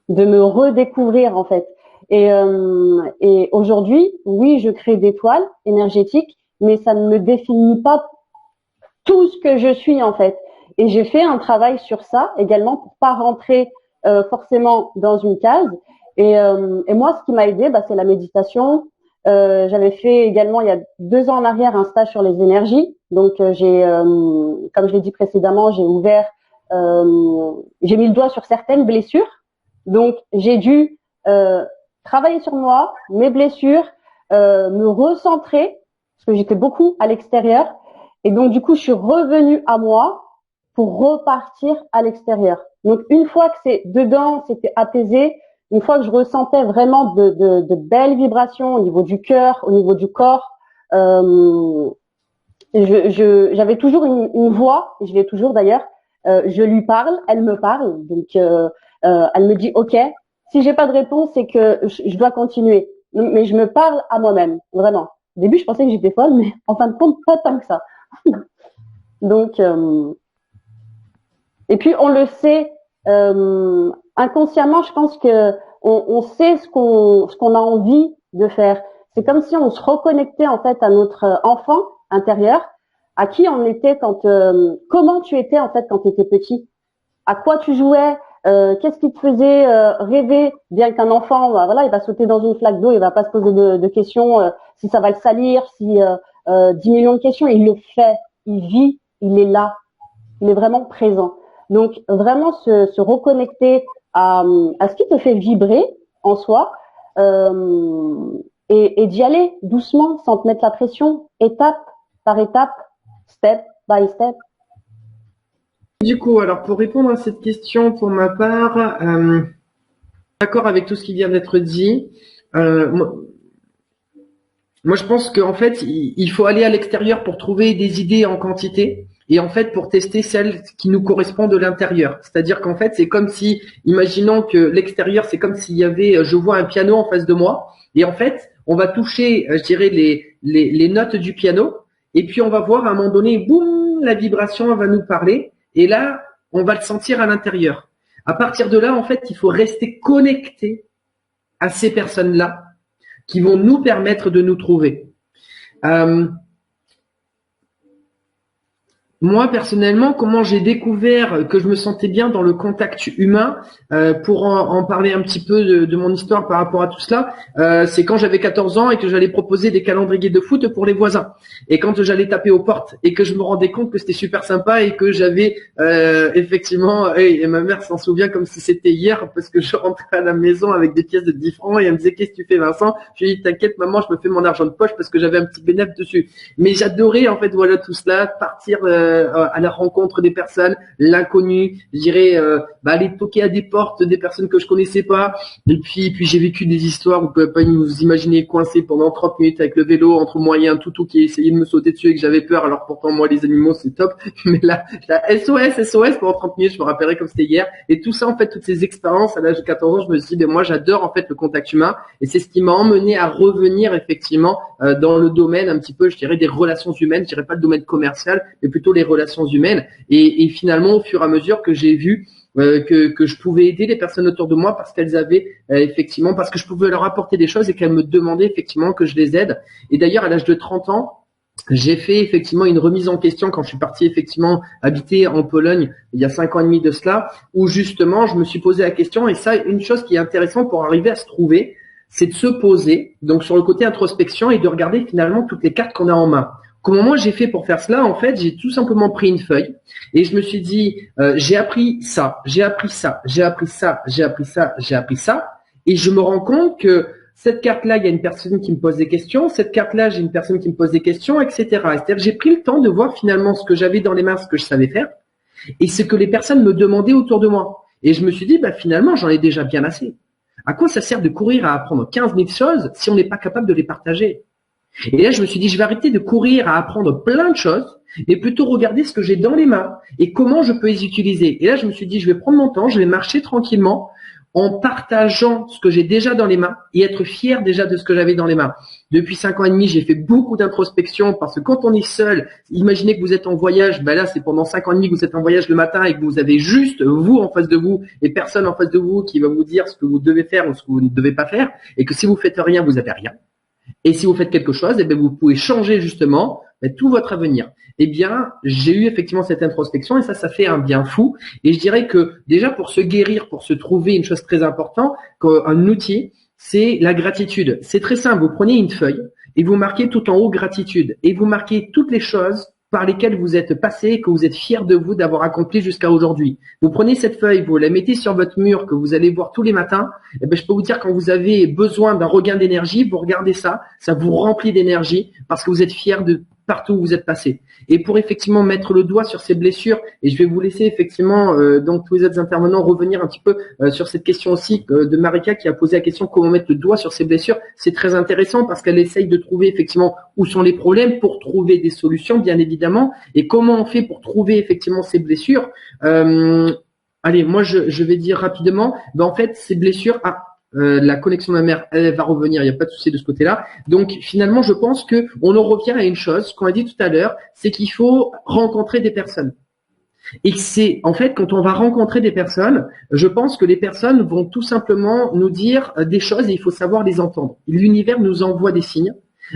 de me redécouvrir en fait. Et aujourd'hui, oui, je crée des toiles énergétiques, mais ça ne me définit pas tout ce que je suis en fait. Et j'ai fait un travail sur ça également pour pas rentrer forcément dans une case. Et moi, ce qui m'a aidé, c'est la méditation. J'avais fait également il y a 2 ans en arrière un stage sur les énergies. Donc comme je l'ai dit précédemment, j'ai mis le doigt sur certaines blessures. Donc j'ai dû travailler sur moi, mes blessures, me recentrer parce que j'étais beaucoup à l'extérieur. Et donc du coup, je suis revenue à moi pour repartir à l'extérieur. Donc une fois que c'est dedans, c'était apaisé. Une fois que je ressentais vraiment de belles vibrations au niveau du cœur, au niveau du corps, j'avais toujours une voix, et je l'ai toujours d'ailleurs. Je lui parle, elle me parle, donc elle me dit OK. Si j'ai pas de réponse, c'est que je dois continuer. Mais je me parle à moi-même, vraiment. Au début, je pensais que j'étais folle, mais en fin de compte, pas tant que ça. Donc, et puis on le sait. Inconsciemment, je pense que on sait ce qu'on a envie de faire. C'est comme si on se reconnectait en fait à notre enfant intérieur, à qui on était comment tu étais en fait quand tu étais petit, à quoi tu jouais, qu'est-ce qui te faisait rêver, bien qu'un enfant, voilà, il va sauter dans une flaque d'eau, il va pas se poser de questions si ça va le salir, si 10 millions de questions, il le fait, il vit, il est là, il est vraiment présent. Donc vraiment se reconnecter à ce qui te fait vibrer en soi et d'y aller doucement sans te mettre la pression, étape par étapes, step by step. Du coup, alors pour répondre à cette question pour ma part, d'accord avec tout ce qui vient d'être dit. Moi, je pense qu'en fait, il faut aller à l'extérieur pour trouver des idées en quantité et en fait pour tester celles qui nous correspondent de l'intérieur. C'est-à-dire qu'en fait, c'est comme si, imaginons que l'extérieur, c'est comme s'il y avait, je vois un piano en face de moi et en fait, on va toucher, je dirais, les notes du piano et puis on va voir à un moment donné, boum, la vibration va nous parler et là, on va le sentir à l'intérieur. À partir de là, en fait, il faut rester connecté à ces personnes-là qui vont nous permettre de nous trouver. Moi, personnellement, comment j'ai découvert que je me sentais bien dans le contact humain, pour en parler un petit peu de mon histoire par rapport à tout cela, c'est quand j'avais 14 ans et que j'allais proposer des calendriers de foot pour les voisins. Et quand j'allais taper aux portes et que je me rendais compte que c'était super sympa et que j'avais effectivement, et ma mère s'en souvient comme si c'était hier parce que je rentrais à la maison avec des pièces de 10 francs et elle me disait qu'est-ce que tu fais Vincent? Je lui ai dit t'inquiète maman, je me fais mon argent de poche parce que j'avais un petit bénéfice dessus. Mais j'adorais en fait voilà tout cela, partir à la rencontre des personnes, l'inconnu, je dirais aller toquer à des portes des personnes que je connaissais pas. Et puis j'ai vécu des histoires, vous pouvez pas vous imaginer coincé pendant 30 minutes avec le vélo entre moi et un toutou qui essayait de me sauter dessus et que j'avais peur. Alors pourtant moi les animaux c'est top, mais là SOS pendant 30 minutes, je me rappellerai comme c'était hier. Et tout ça en fait, toutes ces expériences à l'âge de 14 ans, je me suis dit moi j'adore en fait le contact humain et c'est ce qui m'a emmené à revenir effectivement dans le domaine un petit peu, je dirais des relations humaines, je dirais pas le domaine commercial, mais plutôt les relations humaines et finalement au fur et à mesure que j'ai vu que je pouvais aider les personnes autour de moi parce qu'elles avaient effectivement, parce que je pouvais leur apporter des choses et qu'elles me demandaient effectivement que je les aide. Et d'ailleurs à l'âge de 30 ans, j'ai fait effectivement une remise en question quand je suis parti effectivement habiter en Pologne il y a 5 ans et demi de cela, où justement je me suis posé la question, et ça une chose qui est intéressante pour arriver à se trouver, c'est de se poser donc sur le côté introspection et de regarder finalement toutes les cartes qu'on a en main. Comment moi j'ai fait pour faire cela? En fait, j'ai tout simplement pris une feuille et je me suis dit j'ai appris ça, j'ai appris ça, j'ai appris ça, j'ai appris ça, j'ai appris ça, et je me rends compte que cette carte-là, il y a une personne qui me pose des questions, cette carte-là, j'ai une personne qui me pose des questions, etc. C'est-à-dire que j'ai pris le temps de voir finalement ce que j'avais dans les mains, ce que je savais faire, et ce que les personnes me demandaient autour de moi. Et je me suis dit finalement, j'en ai déjà bien assez. À quoi ça sert de courir à apprendre 15 000 choses si on n'est pas capable de les partager? Et là, je me suis dit, je vais arrêter de courir à apprendre plein de choses, mais plutôt regarder ce que j'ai dans les mains et comment je peux les utiliser. Et là, je me suis dit, je vais prendre mon temps, je vais marcher tranquillement en partageant ce que j'ai déjà dans les mains et être fier déjà de ce que j'avais dans les mains. Depuis 5 ans et demi, j'ai fait beaucoup d'introspection parce que quand on est seul, imaginez que vous êtes en voyage, là c'est pendant 5 ans et demi que vous êtes en voyage le matin et que vous avez juste vous en face de vous et personne en face de vous qui va vous dire ce que vous devez faire ou ce que vous ne devez pas faire, et que si vous faites rien, vous avez rien. Et si vous faites quelque chose, vous pouvez changer justement tout votre avenir. Eh bien, j'ai eu effectivement cette introspection et ça fait un bien fou. Et je dirais que déjà pour se guérir, pour se trouver une chose très importante, un outil, c'est la gratitude. C'est très simple. Vous prenez une feuille et vous marquez tout en haut gratitude et vous marquez toutes les choses par lesquelles vous êtes passé, que vous êtes fier de vous d'avoir accompli jusqu'à aujourd'hui. Vous prenez cette feuille, vous la mettez sur votre mur que vous allez voir tous les matins. Je peux vous dire quand vous avez besoin d'un regain d'énergie, vous regardez ça vous remplit d'énergie parce que vous êtes fier de partout où vous êtes passé. Et pour effectivement mettre le doigt sur ces blessures, et je vais vous laisser effectivement donc tous les autres intervenants revenir un petit peu sur cette question aussi de Marika qui a posé la question comment mettre le doigt sur ces blessures. C'est très intéressant parce qu'elle essaye de trouver effectivement où sont les problèmes pour trouver des solutions bien évidemment, et comment on fait pour trouver effectivement ces blessures. Allez, moi je vais dire rapidement, en fait ces blessures la connexion de ma mère, elle va revenir, il n'y a pas de souci de ce côté-là. Donc finalement, je pense que on en revient à une chose qu'on a dit tout à l'heure, c'est qu'il faut rencontrer des personnes. Et c'est en fait quand on va rencontrer des personnes, je pense que les personnes vont tout simplement nous dire des choses et il faut savoir les entendre. L'univers nous envoie des signes,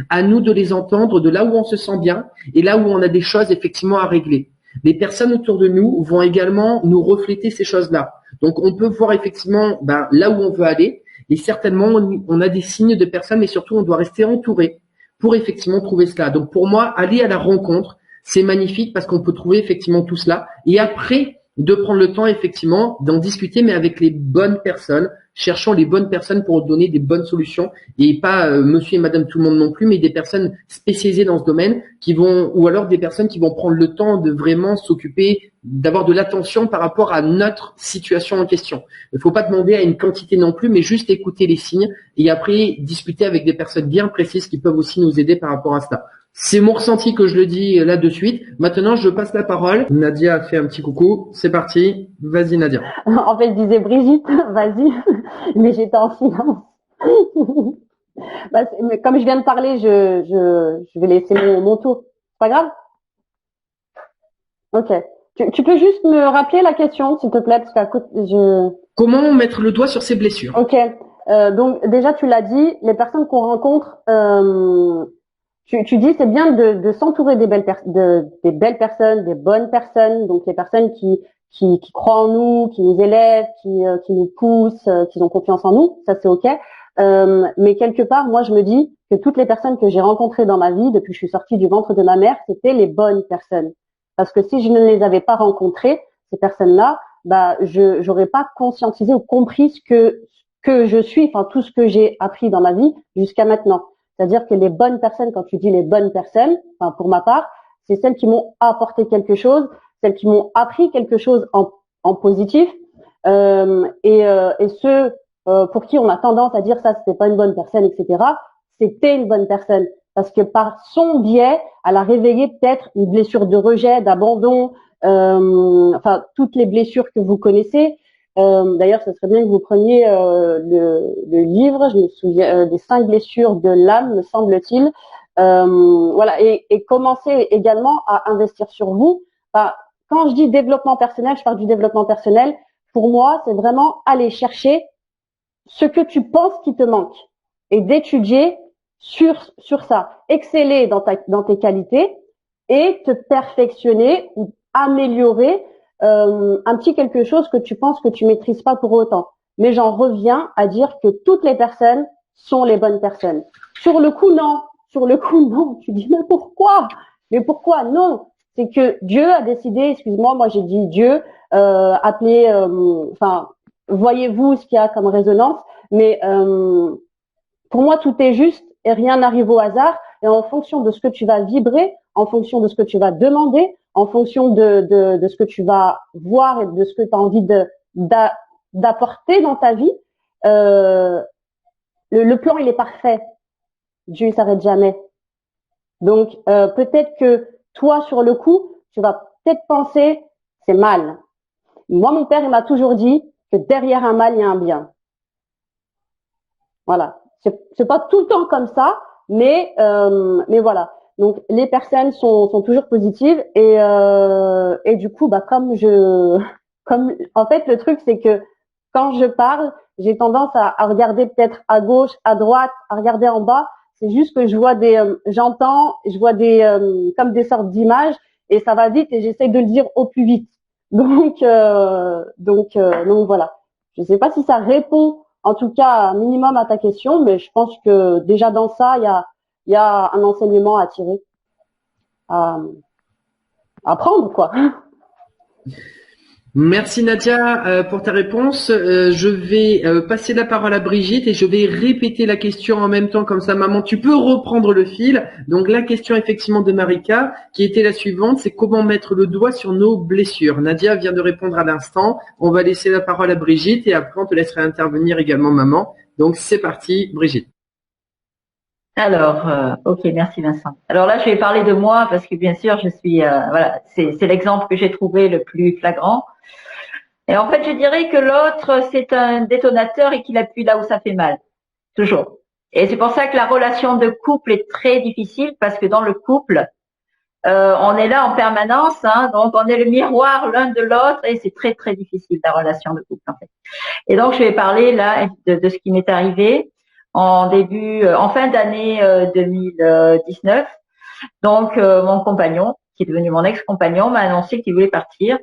à nous de les entendre de là où on se sent bien et là où on a des choses effectivement à régler. Les personnes autour de nous vont également nous refléter ces choses-là. Donc on peut voir effectivement là où on veut aller. Et certainement, on a des signes de personnes, mais surtout, on doit rester entouré pour effectivement trouver cela. Donc, pour moi, aller à la rencontre, c'est magnifique parce qu'on peut trouver effectivement tout cela. Et après, de prendre le temps effectivement d'en discuter, mais avec les bonnes personnes. Cherchons les bonnes personnes pour donner des bonnes solutions et pas monsieur et madame tout le monde non plus, mais des personnes spécialisées dans ce domaine qui vont, ou alors des personnes qui vont prendre le temps de vraiment s'occuper, d'avoir de l'attention par rapport à notre situation en question. Il ne faut pas demander à une quantité non plus, mais juste écouter les signes et après discuter avec des personnes bien précises qui peuvent aussi nous aider par rapport à cela. C'est mon ressenti que je le dis là de suite. Maintenant, je passe la parole. Nadia a fait un petit coucou. C'est parti. Vas-y, Nadia. En fait, je disais Brigitte, vas-y, mais j'étais en silence. Mais comme je viens de parler, je vais laisser mon tour. C'est pas grave? Ok. Tu peux juste me rappeler la question, s'il te plaît, parce qu'à côté, Comment mettre le doigt sur ses blessures? Ok. Donc déjà, tu l'as dit, les personnes qu'on rencontre, tu dis c'est bien de s'entourer des belles personnes, des bonnes personnes, donc les personnes qui croient en nous, qui nous élèvent, qui nous poussent, qui ont confiance en nous, ça c'est ok. Mais quelque part, moi je me dis que toutes les personnes que j'ai rencontrées dans ma vie depuis que je suis sortie du ventre de ma mère, c'était les bonnes personnes. Parce que si je ne les avais pas rencontrées, ces personnes-là, bah j'aurais pas conscientisé ou compris ce que je suis, enfin tout ce que j'ai appris dans ma vie jusqu'à maintenant. C'est-à-dire que les bonnes personnes, quand tu dis les bonnes personnes, enfin pour ma part, c'est celles qui m'ont apporté quelque chose, celles qui m'ont appris quelque chose en positif, et ceux pour qui on a tendance à dire ça c'était pas une bonne personne, etc. C'était une bonne personne parce que par son biais, elle a réveillé peut-être une blessure de rejet, d'abandon, enfin toutes les blessures que vous connaissez. D'ailleurs, ce serait bien que vous preniez le livre, je me souviens, des 5 blessures de l'âme, me semble-t-il. Voilà, et commencez également à investir sur vous. Enfin, quand je dis développement personnel, je parle du développement personnel. Pour moi, c'est vraiment aller chercher ce que tu penses qui te manque et d'étudier sur ça, exceller dans tes qualités et te perfectionner ou améliorer un petit quelque chose que tu penses que tu maîtrises pas pour autant. Mais j'en reviens à dire que toutes les personnes sont les bonnes personnes. Sur le coup, non. Sur le coup, non. Tu dis, mais pourquoi? Mais pourquoi? Non. C'est que Dieu a décidé, excuse-moi, moi j'ai dit Dieu, appelé, enfin, voyez-vous ce qu'il y a comme résonance, mais pour moi tout est juste et rien n'arrive au hasard, et en fonction de ce que tu vas vibrer, en fonction de ce que tu vas demander, en fonction de ce que tu vas voir et de ce que tu as envie d'apporter dans ta vie, le plan il est parfait. Dieu il s'arrête jamais. Donc peut-être que toi sur le coup, tu vas peut-être penser c'est mal. Moi mon père il m'a toujours dit que derrière un mal il y a un bien. Voilà. C'est pas tout le temps comme ça, mais voilà. Donc les personnes sont toujours positives et du coup bah comme en fait le truc c'est que quand je parle j'ai tendance à regarder peut-être à gauche, à droite, à regarder en bas. C'est juste que je vois j'entends, je vois comme des sortes d'images et ça va vite et j'essaie de le dire au plus vite. Donc voilà. Je sais pas si ça répond en tout cas un minimum à ta question, mais je pense que déjà dans ça il y a un enseignement à tirer, à prendre quoi. Merci Nadia pour ta réponse. Je vais passer la parole à Brigitte et je vais répéter la question en même temps, comme ça maman tu peux reprendre le fil. Donc la question effectivement de Marika qui était la suivante, c'est comment mettre le doigt sur nos blessures. Nadia vient de répondre à l'instant, on va laisser la parole à Brigitte et après on te laisserai intervenir également maman. Donc c'est parti Brigitte. Alors, ok, merci Vincent. Alors là, je vais parler de moi parce que bien sûr, je suis, voilà, c'est l'exemple que j'ai trouvé le plus flagrant. Et en fait, je dirais que l'autre, c'est un détonateur et qu'il appuie là où ça fait mal, toujours. Et c'est pour ça que la relation de couple est très difficile parce que dans le couple, on est là en permanence, hein, donc on est le miroir l'un de l'autre et c'est très très difficile la relation de couple en fait. Et donc, je vais parler là de ce qui m'est arrivé en fin d'année 2019. Donc, mon compagnon, qui est devenu mon ex-compagnon, m'a annoncé qu'il voulait partir.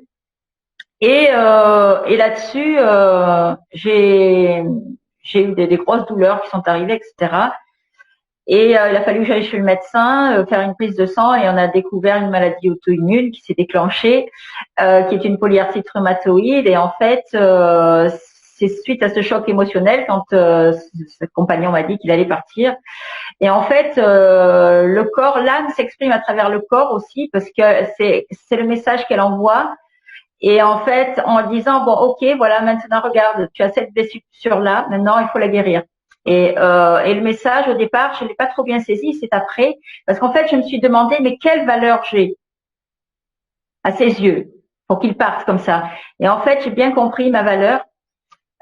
Et là-dessus, j'ai eu des grosses douleurs qui sont arrivées, etc. Et il a fallu que j'aille chez le médecin, faire une prise de sang, et on a découvert une maladie auto-immune qui s'est déclenchée, qui est une polyarthrite rhumatoïde. Et en fait, c'est suite à ce choc émotionnel quand ce compagnon m'a dit qu'il allait partir. Et en fait, le corps, l'âme s'exprime à travers le corps aussi, parce que c'est le message qu'elle envoie. Et en fait, en disant, bon, ok, voilà, maintenant regarde, tu as cette blessure-là, maintenant il faut la guérir. Et le message, au départ, je l'ai pas trop bien saisi, c'est après, parce qu'en fait, je me suis demandé, mais quelle valeur j'ai à ses yeux pour qu'il parte comme ça. Et en fait, j'ai bien compris ma valeur.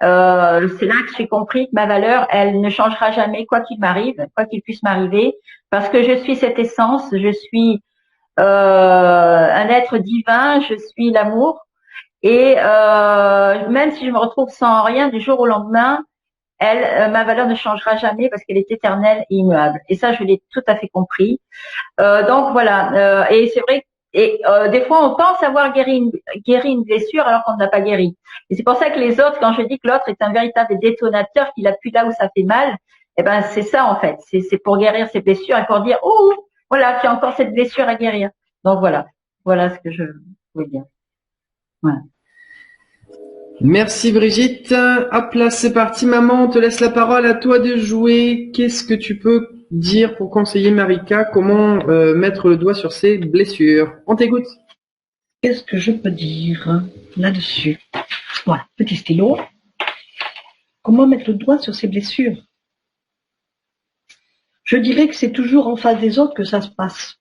C'est là que j'ai compris que ma valeur, elle ne changera jamais, quoi qu'il m'arrive, quoi qu'il puisse m'arriver, parce que je suis cette essence, je suis un être divin, je suis l'amour. Et même si je me retrouve sans rien du jour au lendemain, ma valeur ne changera jamais parce qu'elle est éternelle et immuable. Et ça, je l'ai tout à fait compris. Donc voilà. Et c'est vrai. Et des fois, on pense avoir guéri une blessure alors qu'on n'a pas guéri. Et c'est pour ça que les autres, quand je dis que l'autre est un véritable détonateur, qu'il appuie là où ça fait mal, eh ben c'est ça en fait. C'est pour guérir ses blessures et pour dire oh voilà, tu as encore cette blessure à guérir. Donc voilà ce que je voulais dire. Voilà. Merci Brigitte. Hop là, c'est parti maman, on te laisse la parole, à toi de jouer. Qu'est-ce que tu peux dire pour conseiller Marika comment mettre le doigt sur ses blessures? On t'écoute. Qu'est-ce que je peux dire là-dessus? Voilà, petit stylo. Comment mettre le doigt sur ses blessures? Je dirais que c'est toujours en face des autres que ça se passe.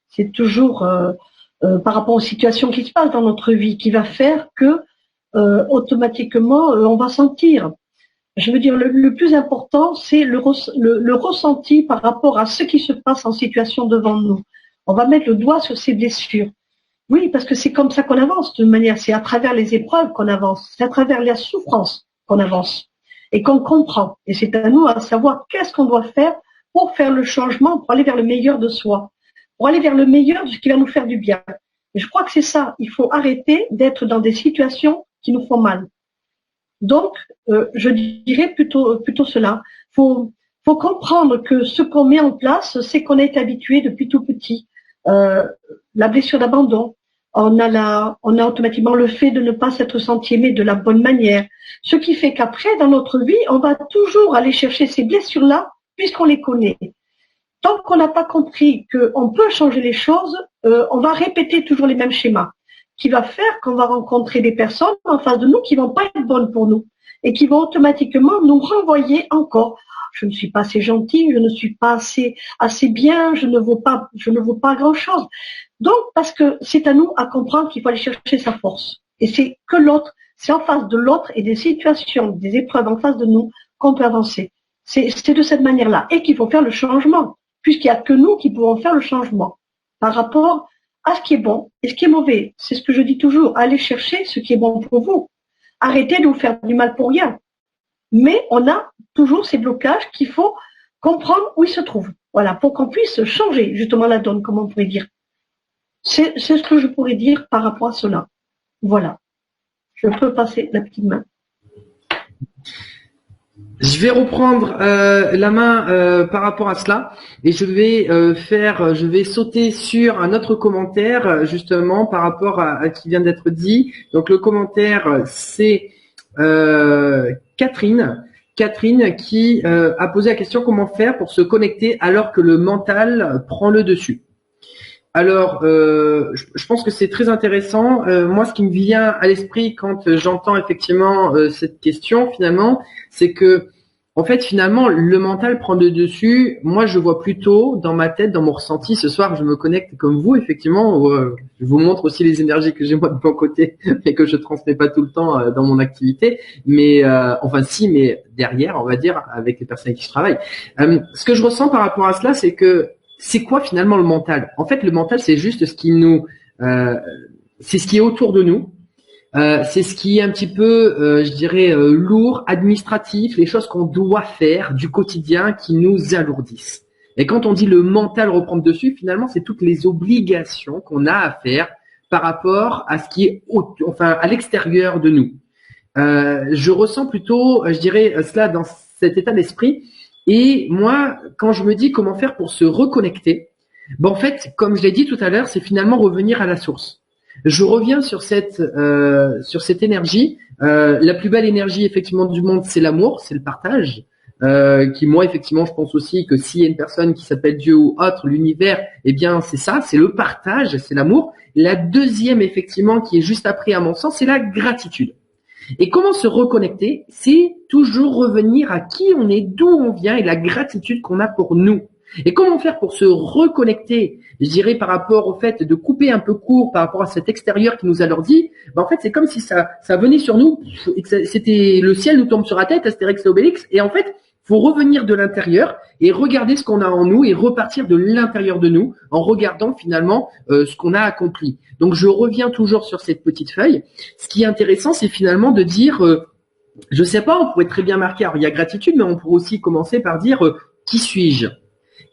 C'est toujours par rapport aux situations qui se passent dans notre vie qui va faire que automatiquement on va sentir. Je veux dire, le plus important, c'est le ressenti par rapport à ce qui se passe en situation devant nous. On va mettre le doigt sur ces blessures. Oui, parce que c'est comme ça qu'on avance, de manière, c'est à travers les épreuves qu'on avance, c'est à travers la souffrance qu'on avance et qu'on comprend. Et c'est à nous à savoir qu'est-ce qu'on doit faire pour faire le changement, pour aller vers le meilleur de soi, pour aller vers le meilleur de ce qui va nous faire du bien. Et je crois que c'est ça, il faut arrêter d'être dans des situations qui nous font mal. Donc, je dirais plutôt cela. Faut comprendre que ce qu'on met en place, c'est qu'on est habitué depuis tout petit. La blessure d'abandon, on a automatiquement le fait de ne pas s'être senti aimé de la bonne manière. Ce qui fait qu'après, dans notre vie, on va toujours aller chercher ces blessures-là, puisqu'on les connaît. Tant qu'on n'a pas compris qu'on peut changer les choses, on va répéter toujours les mêmes schémas, qui va faire qu'on va rencontrer des personnes en face de nous qui vont pas être bonnes pour nous et qui vont automatiquement nous renvoyer encore. Je ne suis pas assez gentille, je ne suis pas assez bien, je ne vaux pas grand-chose. Donc, parce que c'est à nous à comprendre qu'il faut aller chercher sa force. Et c'est que l'autre, c'est en face de l'autre et des situations, des épreuves en face de nous qu'on peut avancer. C'est de cette manière-là. Et qu'il faut faire le changement, puisqu'il n'y a que nous qui pouvons faire le changement par rapport à ce qui est bon et ce qui est mauvais. C'est ce que je dis toujours, allez chercher ce qui est bon pour vous. Arrêtez de vous faire du mal pour rien. Mais on a toujours ces blocages qu'il faut comprendre où ils se trouvent. Voilà, pour qu'on puisse changer justement la donne, comme on pourrait dire. C'est ce que je pourrais dire par rapport à cela. Voilà. Je peux passer la petite main. Je vais reprendre la main par rapport à cela et je vais sauter sur un autre commentaire justement par rapport à ce qui vient d'être dit. Donc le commentaire c'est Catherine qui a posé la question comment faire pour se connecter alors que le mental prend le dessus. Alors, je pense que c'est très intéressant. Moi, ce qui me vient à l'esprit quand j'entends effectivement cette question, finalement, c'est que, en fait, finalement, le mental prend le dessus. Moi, je vois plutôt dans ma tête, dans mon ressenti. Ce soir, je me connecte comme vous, effectivement. Où, je vous montre aussi les énergies que j'ai moi de mon côté, mais que je transmets pas tout le temps dans mon activité. Mais enfin, si, mais derrière, on va dire, avec les personnes avec qui je travaille. Ce que je ressens par rapport à cela, c'est que c'est quoi finalement le mental? En fait, le mental, c'est juste ce qui c'est ce qui est autour de nous. C'est ce qui est un petit peu, je dirais, lourd, administratif, les choses qu'on doit faire du quotidien qui nous alourdissent. Et quand on dit le mental reprendre dessus, finalement, c'est toutes les obligations qu'on a à faire par rapport à ce qui est, à l'extérieur de nous. Je ressens plutôt, je dirais, cela dans cet état d'esprit Et moi, quand je me dis comment faire pour se reconnecter, ben en fait, comme je l'ai dit tout à l'heure, c'est finalement revenir à la source. Je reviens sur cette énergie. La plus belle énergie effectivement du monde, c'est l'amour, c'est le partage. Qui moi effectivement, je pense aussi que s'il y a une personne qui s'appelle Dieu ou autre, l'univers, eh bien c'est ça, c'est le partage, c'est l'amour. La deuxième effectivement, qui est juste après à mon sens, c'est la gratitude. Et comment se reconnecter? C'est toujours revenir à qui on est, d'où on vient et la gratitude qu'on a pour nous. Et comment faire pour se reconnecter, je dirais, par rapport au fait de couper un peu court par rapport à cet extérieur qui nous a leur dit, ben en fait, c'est comme si ça venait sur nous, et que c'était le ciel nous tombe sur la tête, Astérix et Obélix, et en fait, faut revenir de l'intérieur et regarder ce qu'on a en nous et repartir de l'intérieur de nous en regardant finalement ce qu'on a accompli. Donc, je reviens toujours sur cette petite feuille. Ce qui est intéressant, c'est finalement de dire, je sais pas, on pourrait très bien marquer, alors il y a gratitude, mais on pourrait aussi commencer par dire, qui suis-je?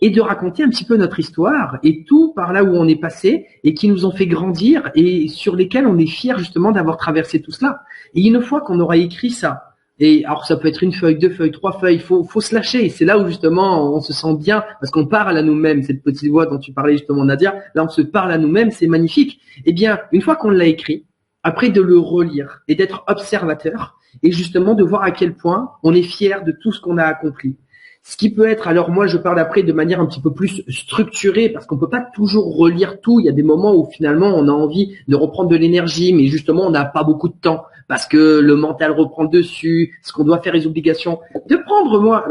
Et de raconter un petit peu notre histoire et tout par là où on est passé et qui nous ont fait grandir et sur lesquels on est fier justement d'avoir traversé tout cela. Et une fois qu'on aura écrit ça, et alors ça peut être une feuille, deux feuilles, trois feuilles, faut se lâcher. Et c'est là où justement on se sent bien parce qu'on parle à nous-mêmes. Cette petite voix dont tu parlais justement Nadia, là on se parle à nous-mêmes, c'est magnifique. Eh bien, une fois qu'on l'a écrit, après de le relire et d'être observateur et justement de voir à quel point on est fier de tout ce qu'on a accompli. Ce qui peut être, alors moi je parle après de manière un petit peu plus structurée parce qu'on peut pas toujours relire tout. Il y a des moments où finalement on a envie de reprendre de l'énergie, mais justement on n'a pas beaucoup de temps parce que le mental reprend dessus, ce qu'on doit faire les obligations. De prendre moi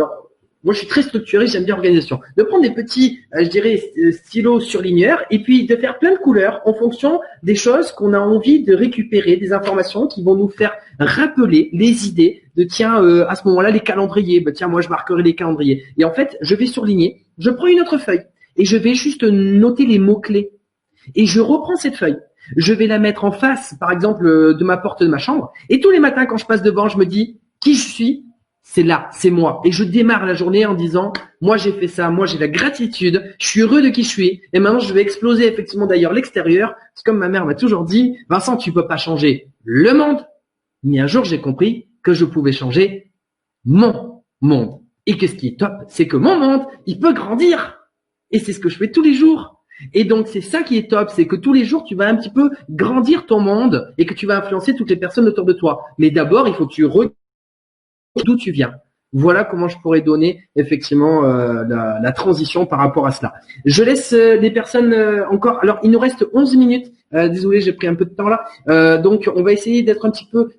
je suis très structuré, j'aime bien l'organisation. De prendre des petits, je dirais, stylos surligneurs et puis de faire plein de couleurs en fonction des choses qu'on a envie de récupérer, des informations qui vont nous faire rappeler les idées de tiens, à ce moment-là, les calendriers. Bah, tiens, moi je marquerai les calendriers. Et en fait, je vais surligner, je prends une autre feuille et je vais juste noter les mots-clés. Et je reprends cette feuille. Je vais la mettre en face, par exemple, de ma porte de ma chambre. Et tous les matins, quand je passe devant, je me dis qui je suis. C'est là, c'est moi. Et je démarre la journée en disant, moi j'ai fait ça, moi j'ai la gratitude, je suis heureux de qui je suis. Et maintenant je vais exploser effectivement d'ailleurs l'extérieur. C'est comme ma mère m'a toujours dit, Vincent, tu peux pas changer le monde. Mais un jour j'ai compris que je pouvais changer mon monde. Et que ce qui est top, c'est que mon monde, il peut grandir. Et c'est ce que je fais tous les jours. Et donc c'est ça qui est top, c'est que tous les jours tu vas un petit peu grandir ton monde et que tu vas influencer toutes les personnes autour de toi. Mais d'abord, il faut que tu d'où tu viens. Voilà comment je pourrais donner effectivement la transition par rapport à cela. Je laisse des personnes encore. Alors, il nous reste 11 minutes. Désolé, j'ai pris un peu de temps là. Donc, on va essayer d'être un petit peu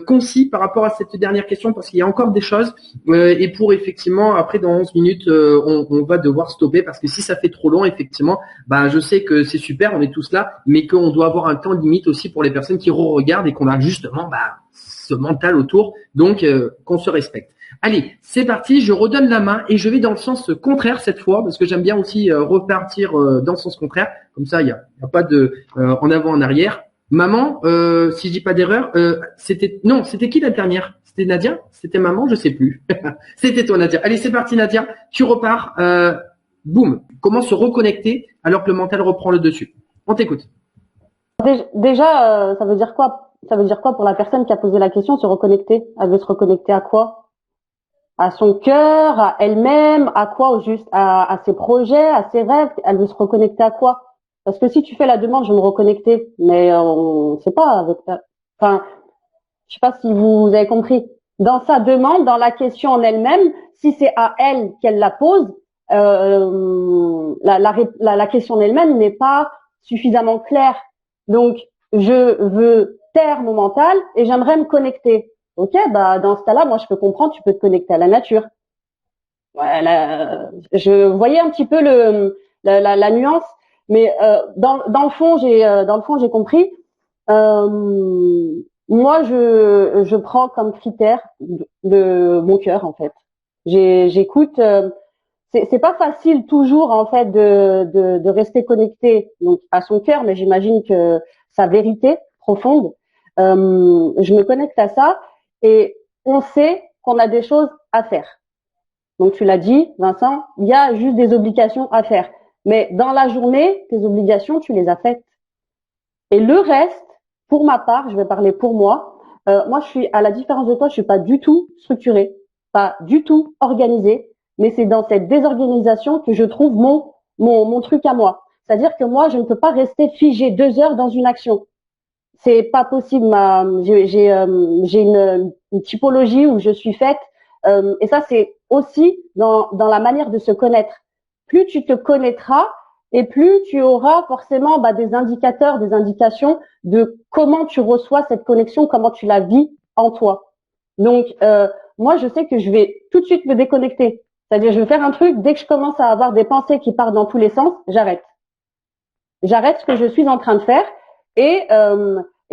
concis par rapport à cette dernière question parce qu'il y a encore des choses. Et pour effectivement, après dans 11 minutes, on va devoir stopper parce que si ça fait trop long, effectivement, bah je sais que c'est super, on est tous là, mais qu'on doit avoir un temps limite aussi pour les personnes qui re-regardent et qu'on a justement ce mental autour, donc qu'on se respecte. Allez, c'est parti, je redonne la main et je vais dans le sens contraire cette fois, parce que j'aime bien aussi repartir dans le sens contraire, comme ça il y a pas de en avant, en arrière. Maman, si je dis pas d'erreur, c'était qui la dernière? C'était Nadia? C'était maman? Je sais plus. C'était toi Nadia. Allez, c'est parti Nadia, tu repars. Boum, comment se reconnecter alors que le mental reprend le dessus? On t'écoute. Déjà, ça veut dire quoi? Ça veut dire quoi pour la personne qui a posé la question, se reconnecter? Elle veut se reconnecter à quoi? À son cœur, à elle-même, à quoi au juste? À ses projets, à ses rêves? Elle veut se reconnecter à quoi? Parce que si tu fais la demande, je vais me reconnecter, mais on sait pas avec enfin, je sais pas si vous avez compris. Dans sa demande, dans la question en elle-même, si c'est à elle qu'elle la pose, la question en elle-même n'est pas suffisamment claire. Donc, je veux taire mon mental et j'aimerais me connecter. Ok, bah dans ce cas-là, moi je peux comprendre, tu peux te connecter à la nature. Voilà, je voyais un petit peu la nuance, mais dans le fond j'ai compris. Moi je prends comme critère de mon cœur en fait. J'écoute. C'est pas facile toujours en fait de rester connecté donc à son cœur, mais j'imagine que sa vérité profonde. Je me connecte à ça et on sait qu'on a des choses à faire. Donc tu l'as dit, Vincent, il y a juste des obligations à faire. Mais dans la journée, tes obligations, tu les as faites. Et le reste, pour ma part, je vais parler pour moi. Moi, je suis à la différence de toi, je suis pas du tout structurée, pas du tout organisée. mais c'est dans cette désorganisation que je trouve mon truc à moi. C'est-à-dire que moi, je ne peux pas rester figé 2 heures dans une action. C'est pas possible. J'ai une typologie où je suis faite, et ça c'est aussi dans la manière de se connaître. Plus tu te connaîtras et plus tu auras forcément des indicateurs, des indications de comment tu reçois cette connexion, comment tu la vis en toi. Donc moi je sais que je vais tout de suite me déconnecter. C'est-à-dire je vais faire un truc, dès que je commence à avoir des pensées qui partent dans tous les sens, j'arrête. J'arrête ce que je suis en train de faire et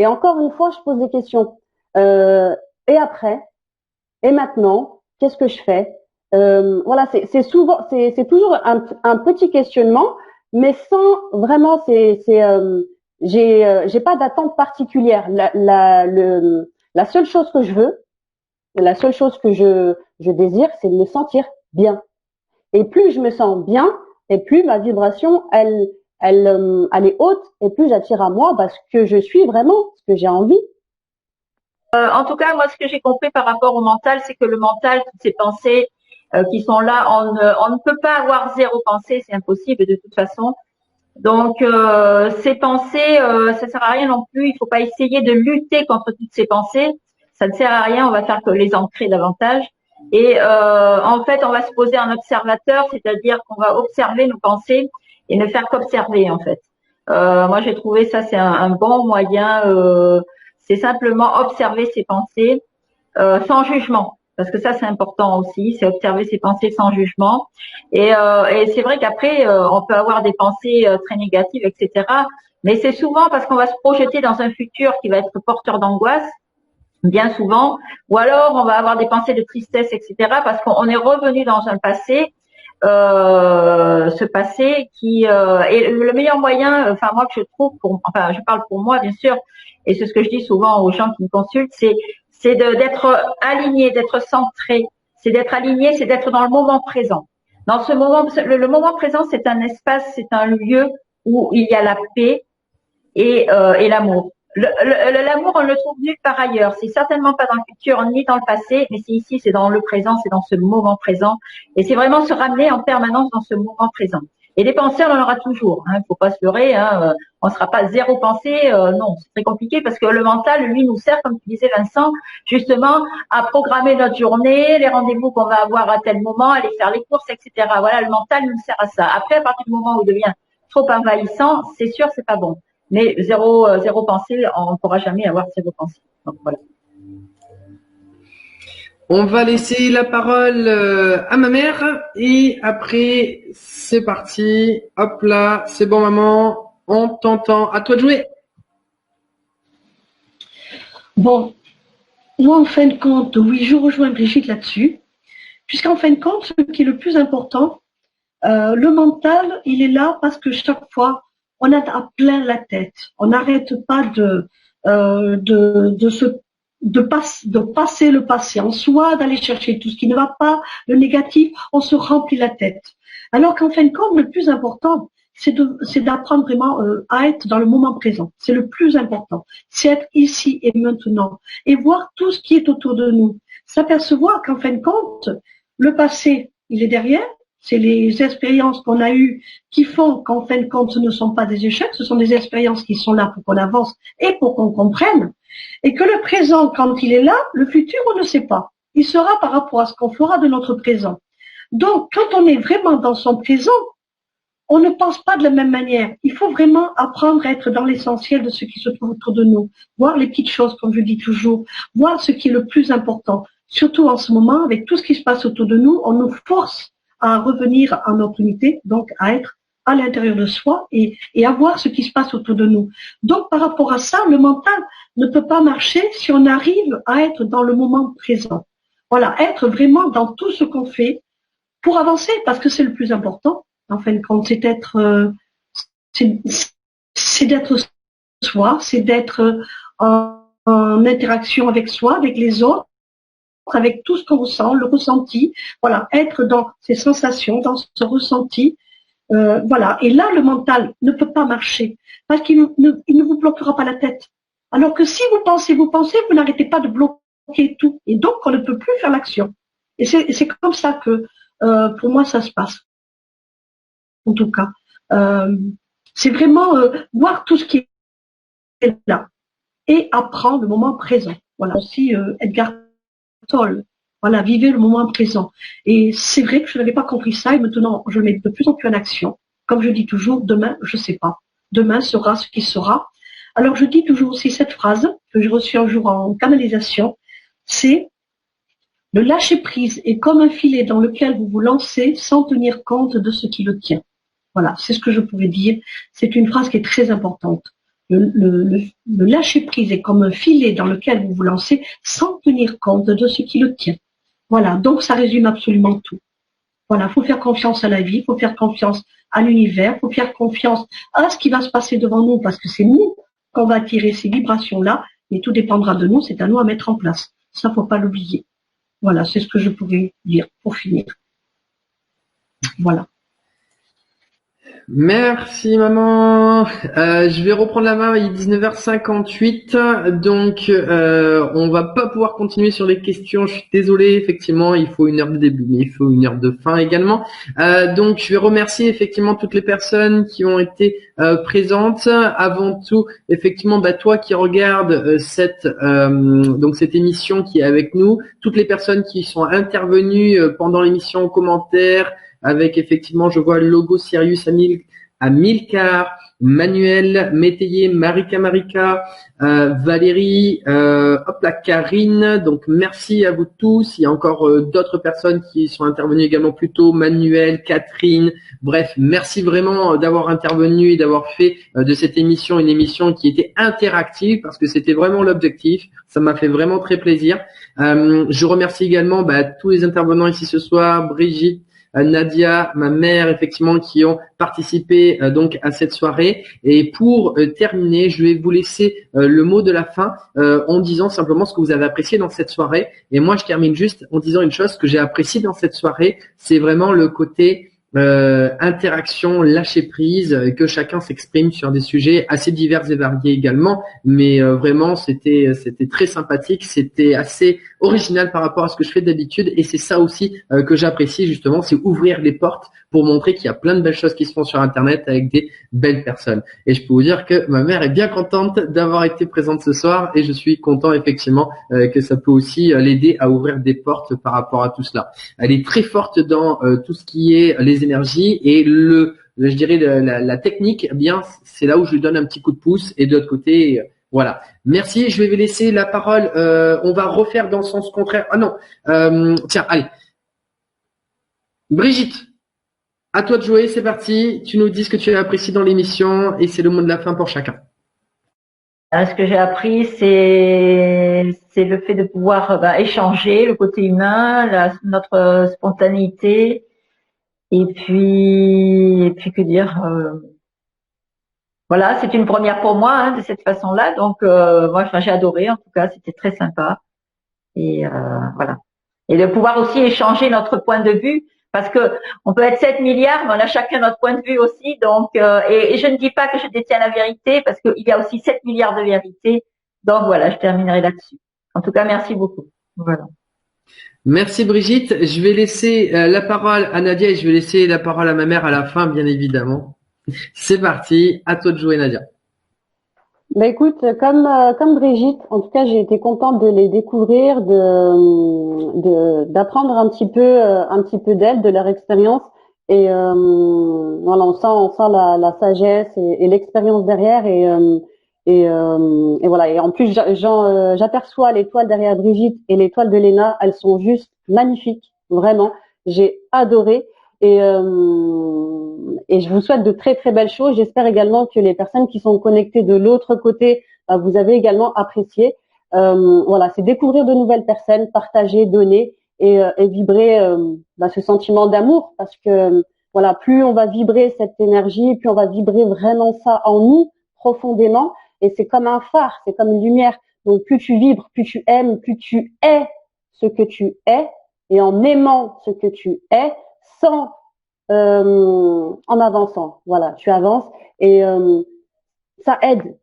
encore une fois, je pose des questions. Et après, et maintenant, qu'est-ce que je fais? Voilà, c'est toujours un petit questionnement, mais sans vraiment, j'ai pas d'attente particulière. La seule chose que je veux, la seule chose que je désire, c'est de me sentir bien. Et plus je me sens bien, et plus ma vibration, elle est haute, et plus j'attire à moi ce que je suis vraiment, ce que j'ai envie. En tout cas, moi, ce que j'ai compris par rapport au mental, c'est que le mental, toutes ces pensées qui sont là, on ne peut pas avoir zéro pensée, c'est impossible de toute façon. Donc, ces pensées, ça sert à rien non plus. Il faut pas essayer de lutter contre toutes ces pensées. Ça ne sert à rien. On va faire que les ancrer davantage. Et en fait, on va se poser un observateur, c'est-à-dire qu'on va observer nos pensées et ne faire qu'observer, en fait. Moi, j'ai trouvé ça, c'est un bon moyen. C'est simplement observer ses pensées sans jugement. Parce que ça, c'est important aussi, c'est observer ses pensées sans jugement. Et c'est vrai qu'après, on peut avoir des pensées très négatives, etc. Mais c'est souvent parce qu'on va se projeter dans un futur qui va être porteur d'angoisse, bien souvent. Ou alors, on va avoir des pensées de tristesse, etc. Parce qu'on est revenu dans un passé, ce passé qui est le meilleur moyen. Enfin, moi que je trouve, je parle pour moi, bien sûr, et c'est ce que je dis souvent aux gens qui me consultent, c'est d'être aligné, d'être centré, c'est d'être aligné, c'est d'être dans le moment présent. Dans ce moment, le moment présent, c'est un espace, c'est un lieu où il y a la paix et l'amour. L'amour, on le trouve nulle part ailleurs. C'est certainement pas dans le futur ni dans le passé, mais c'est ici, c'est dans le présent, c'est dans ce moment présent. Et c'est vraiment se ramener en permanence dans ce moment présent. Et des pensées, on en aura toujours. Faut pas se leurrer. On sera pas zéro pensée. Non, c'est très compliqué parce que le mental, lui, nous sert, comme tu disais, Vincent, justement, à programmer notre journée, les rendez-vous qu'on va avoir à tel moment, aller faire les courses, etc. Voilà, le mental nous sert à ça. Après, à partir du moment où il devient trop envahissant, c'est sûr, c'est pas bon. Mais zéro pensée, on ne pourra jamais avoir zéro pensée. Donc voilà. On va laisser la parole à ma mère et après c'est parti. Hop là, c'est bon maman, on t'entend. À toi de jouer. Bon, moi en fin de compte, oui, je rejoins Brigitte là-dessus, puisqu'en fin de compte, ce qui est le plus important, le mental, il est là parce que chaque fois, on a à plein la tête. On n'arrête pas de passer le passé en soi, d'aller chercher tout ce qui ne va pas, le négatif, on se remplit la tête. Alors qu'en fin de compte, le plus important, c'est d'apprendre vraiment à être dans le moment présent. C'est le plus important. C'est être ici et maintenant et voir tout ce qui est autour de nous. S'apercevoir qu'en fin de compte, le passé, il est derrière. C'est les expériences qu'on a eues qui font qu'en fin de compte, ce ne sont pas des échecs, ce sont des expériences qui sont là pour qu'on avance et pour qu'on comprenne. Et que le présent, quand il est là, le futur, on ne sait pas. Il sera par rapport à ce qu'on fera de notre présent. Donc, quand on est vraiment dans son présent, on ne pense pas de la même manière. Il faut vraiment apprendre à être dans l'essentiel de ce qui se trouve autour de nous. Voir les petites choses, comme je dis toujours. Voir ce qui est le plus important. Surtout en ce moment, avec tout ce qui se passe autour de nous, on nous force à revenir à notre unité, donc à être à l'intérieur de soi et à voir ce qui se passe autour de nous. Donc par rapport à ça, le mental ne peut pas marcher si on arrive à être dans le moment présent. Voilà, être vraiment dans tout ce qu'on fait pour avancer, parce que c'est le plus important. En fin de compte, c'est d'être soi, c'est d'être en interaction avec soi, avec les autres, avec tout ce qu'on ressent, le ressenti, voilà, être dans ces sensations, dans ce ressenti, voilà. Et là, le mental ne peut pas marcher parce qu'il ne vous bloquera pas la tête. Alors que si vous pensez, vous n'arrêtez pas de bloquer tout, et donc on ne peut plus faire l'action. Et c'est comme ça que pour moi, ça se passe. En tout cas, c'est vraiment voir tout ce qui est là et apprendre le moment présent. Voilà, aussi Edgar Tolle. Voilà, vivez le moment présent. Et c'est vrai que je n'avais pas compris ça et maintenant je le mets de plus en plus en action. Comme je dis toujours, demain, je sais pas. Demain sera ce qui sera. Alors je dis toujours aussi cette phrase que j'ai reçue un jour en canalisation, c'est le lâcher prise est comme un filet dans lequel vous vous lancez sans tenir compte de ce qui le tient. Voilà, c'est ce que je pourrais dire. C'est une phrase qui est très importante. Le lâcher prise est comme un filet dans lequel vous vous lancez sans tenir compte de ce qui le tient. Voilà, donc ça résume absolument tout. Voilà, faut faire confiance à la vie, faut faire confiance à l'univers, faut faire confiance à ce qui va se passer devant nous, parce que c'est nous qu'on va attirer ces vibrations-là, mais tout dépendra de nous, c'est à nous à mettre en place. Ça, faut pas l'oublier. Voilà, c'est ce que je pourrais dire pour finir. Voilà. Merci maman. Je vais reprendre la main, il est 19h58, donc on va pas pouvoir continuer sur les questions. Je suis désolé, effectivement, il faut une heure de début, mais il faut une heure de fin également. Donc je vais remercier effectivement toutes les personnes qui ont été présentes. Avant tout, effectivement, toi qui regardes cette émission qui est avec nous, toutes les personnes qui sont intervenues pendant l'émission en commentaire. Avec effectivement, je vois le logo Sirius à Milcar, Manuel, Métayer, Marika, Valérie, Karine. Donc merci à vous tous. Il y a encore d'autres personnes qui sont intervenues également plus tôt, Manuel, Catherine. Bref, merci vraiment d'avoir intervenu et d'avoir fait de cette émission une émission qui était interactive parce que c'était vraiment l'objectif. Ça m'a fait vraiment très plaisir. Je remercie également tous les intervenants ici ce soir, Brigitte, Nadia, ma mère, effectivement, qui ont participé donc à cette soirée. Et pour terminer, je vais vous laisser le mot de la fin en disant simplement ce que vous avez apprécié dans cette soirée. Et moi, je termine juste en disant une chose que j'ai apprécié dans cette soirée, c'est vraiment le côté interaction, lâcher prise, que chacun s'exprime sur des sujets assez divers et variés également, mais vraiment c'était très sympathique, c'était assez original par rapport à ce que je fais d'habitude et c'est ça aussi que j'apprécie justement, c'est ouvrir les portes pour montrer qu'il y a plein de belles choses qui se font sur internet avec des belles personnes. Et je peux vous dire que ma mère est bien contente d'avoir été présente ce soir et je suis content effectivement que ça peut aussi l'aider à ouvrir des portes par rapport à tout cela. Elle est très forte dans tout ce qui est les énergies et je dirais la technique, eh bien c'est là où je lui donne un petit coup de pouce et de l'autre côté voilà. Merci, je vais vous laisser la parole. On va refaire dans le sens contraire. Ah non, tiens, allez. Brigitte, à toi de jouer, c'est parti. Tu nous dis ce que tu as apprécié dans l'émission et c'est le mot de la fin pour chacun. Ce que j'ai appris, c'est le fait de pouvoir échanger, le côté humain, notre spontanéité, et puis que dire. Voilà, c'est une première pour moi de cette façon-là. Donc moi, j'ai adoré. En tout cas, c'était très sympa. Et voilà. Et de pouvoir aussi échanger notre point de vue, parce que on peut être 7 milliards, mais on a chacun notre point de vue aussi. Donc et je ne dis pas que je détiens la vérité, parce qu'il y a aussi 7 milliards de vérités. Donc voilà, je terminerai là-dessus. En tout cas, merci beaucoup. Voilà. Merci Brigitte. Je vais laisser la parole à Nadia et je vais laisser la parole à ma mère à la fin, bien évidemment. C'est parti, à toi de jouer Nadia. Écoute, comme Brigitte, en tout cas, j'ai été contente de les découvrir, d'apprendre un petit peu d'elles, de leur expérience. Et voilà, on sent la sagesse et l'expérience derrière. Et voilà. Et en plus, j'aperçois l'étoile derrière Brigitte et l'étoile de Léna. Elles sont juste magnifiques, vraiment. J'ai adoré. Et je vous souhaite de très très belles choses. J'espère également que les personnes qui sont connectées de l'autre côté, vous avez également apprécié. Voilà, c'est découvrir de nouvelles personnes, partager, donner et vibrer ce sentiment d'amour, parce que voilà, plus on va vibrer cette énergie, plus on va vibrer vraiment ça en nous profondément. Et c'est comme un phare, c'est comme une lumière. Donc plus tu vibres, plus tu aimes, plus tu es ce que tu es, et en aimant ce que tu es, sans en avançant, voilà, tu avances et ça aide.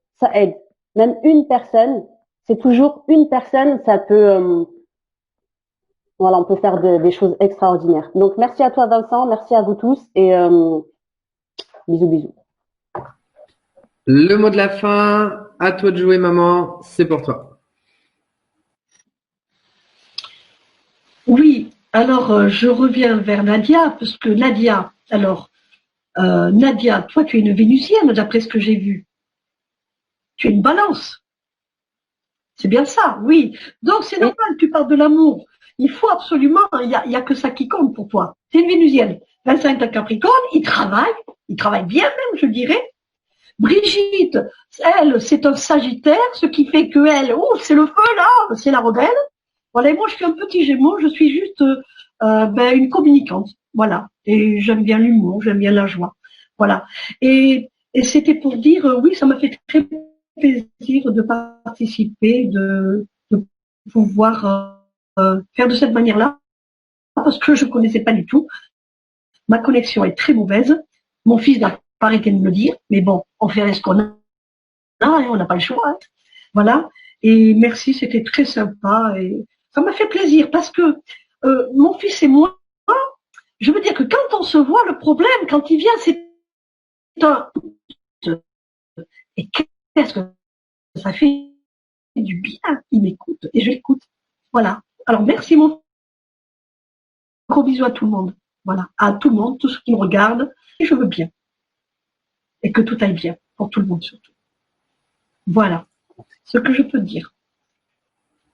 Même une personne, c'est toujours une personne, ça peut voilà, on peut faire des choses extraordinaires. Donc, merci à toi, Vincent. Merci à vous tous. Et bisous, bisous. Le mot de la fin, à toi de jouer, maman, c'est pour toi. Oui, alors je reviens vers Nadia, parce que Nadia, Nadia, toi tu es une Vénusienne d'après ce que j'ai vu. Tu es une Balance. C'est bien ça, oui. Donc c'est normal, tu parles de l'amour. Il faut absolument, il y a que ça qui compte pour toi. C'est une Vénusienne. Vincent est un Capricorne, il travaille bien même, je dirais. Brigitte, elle, c'est un Sagittaire, ce qui fait que elle, oh, c'est le feu là, c'est la rebelle. Voilà, et moi je suis un petit Gémeaux, je suis juste une communicante, voilà. Et j'aime bien l'humour, j'aime bien la joie, voilà. Et c'était pour dire, oui, ça m'a fait très plaisir de participer, de pouvoir faire de cette manière-là, parce que je ne connaissais pas du tout. Ma connexion est très mauvaise. Mon fils n'a pas arrêté de me le dire, mais bon, on fait ce qu'on a, hein, on n'a pas le choix. Hein. Voilà. Et merci, c'était très sympa et ça m'a fait plaisir parce que mon fils et moi, je veux dire que quand on se voit, le problème, quand il vient, c'est un... Et qu'est-ce que ça fait du bien. Il m'écoute et je l'écoute. Voilà. Alors merci mon gros bisous à tout le monde. Voilà. À tout le monde, tous ceux qui me regardent. Et je veux bien. Et que tout aille bien. Pour tout le monde surtout. Voilà. Ce que je peux dire.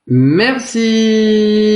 Merci.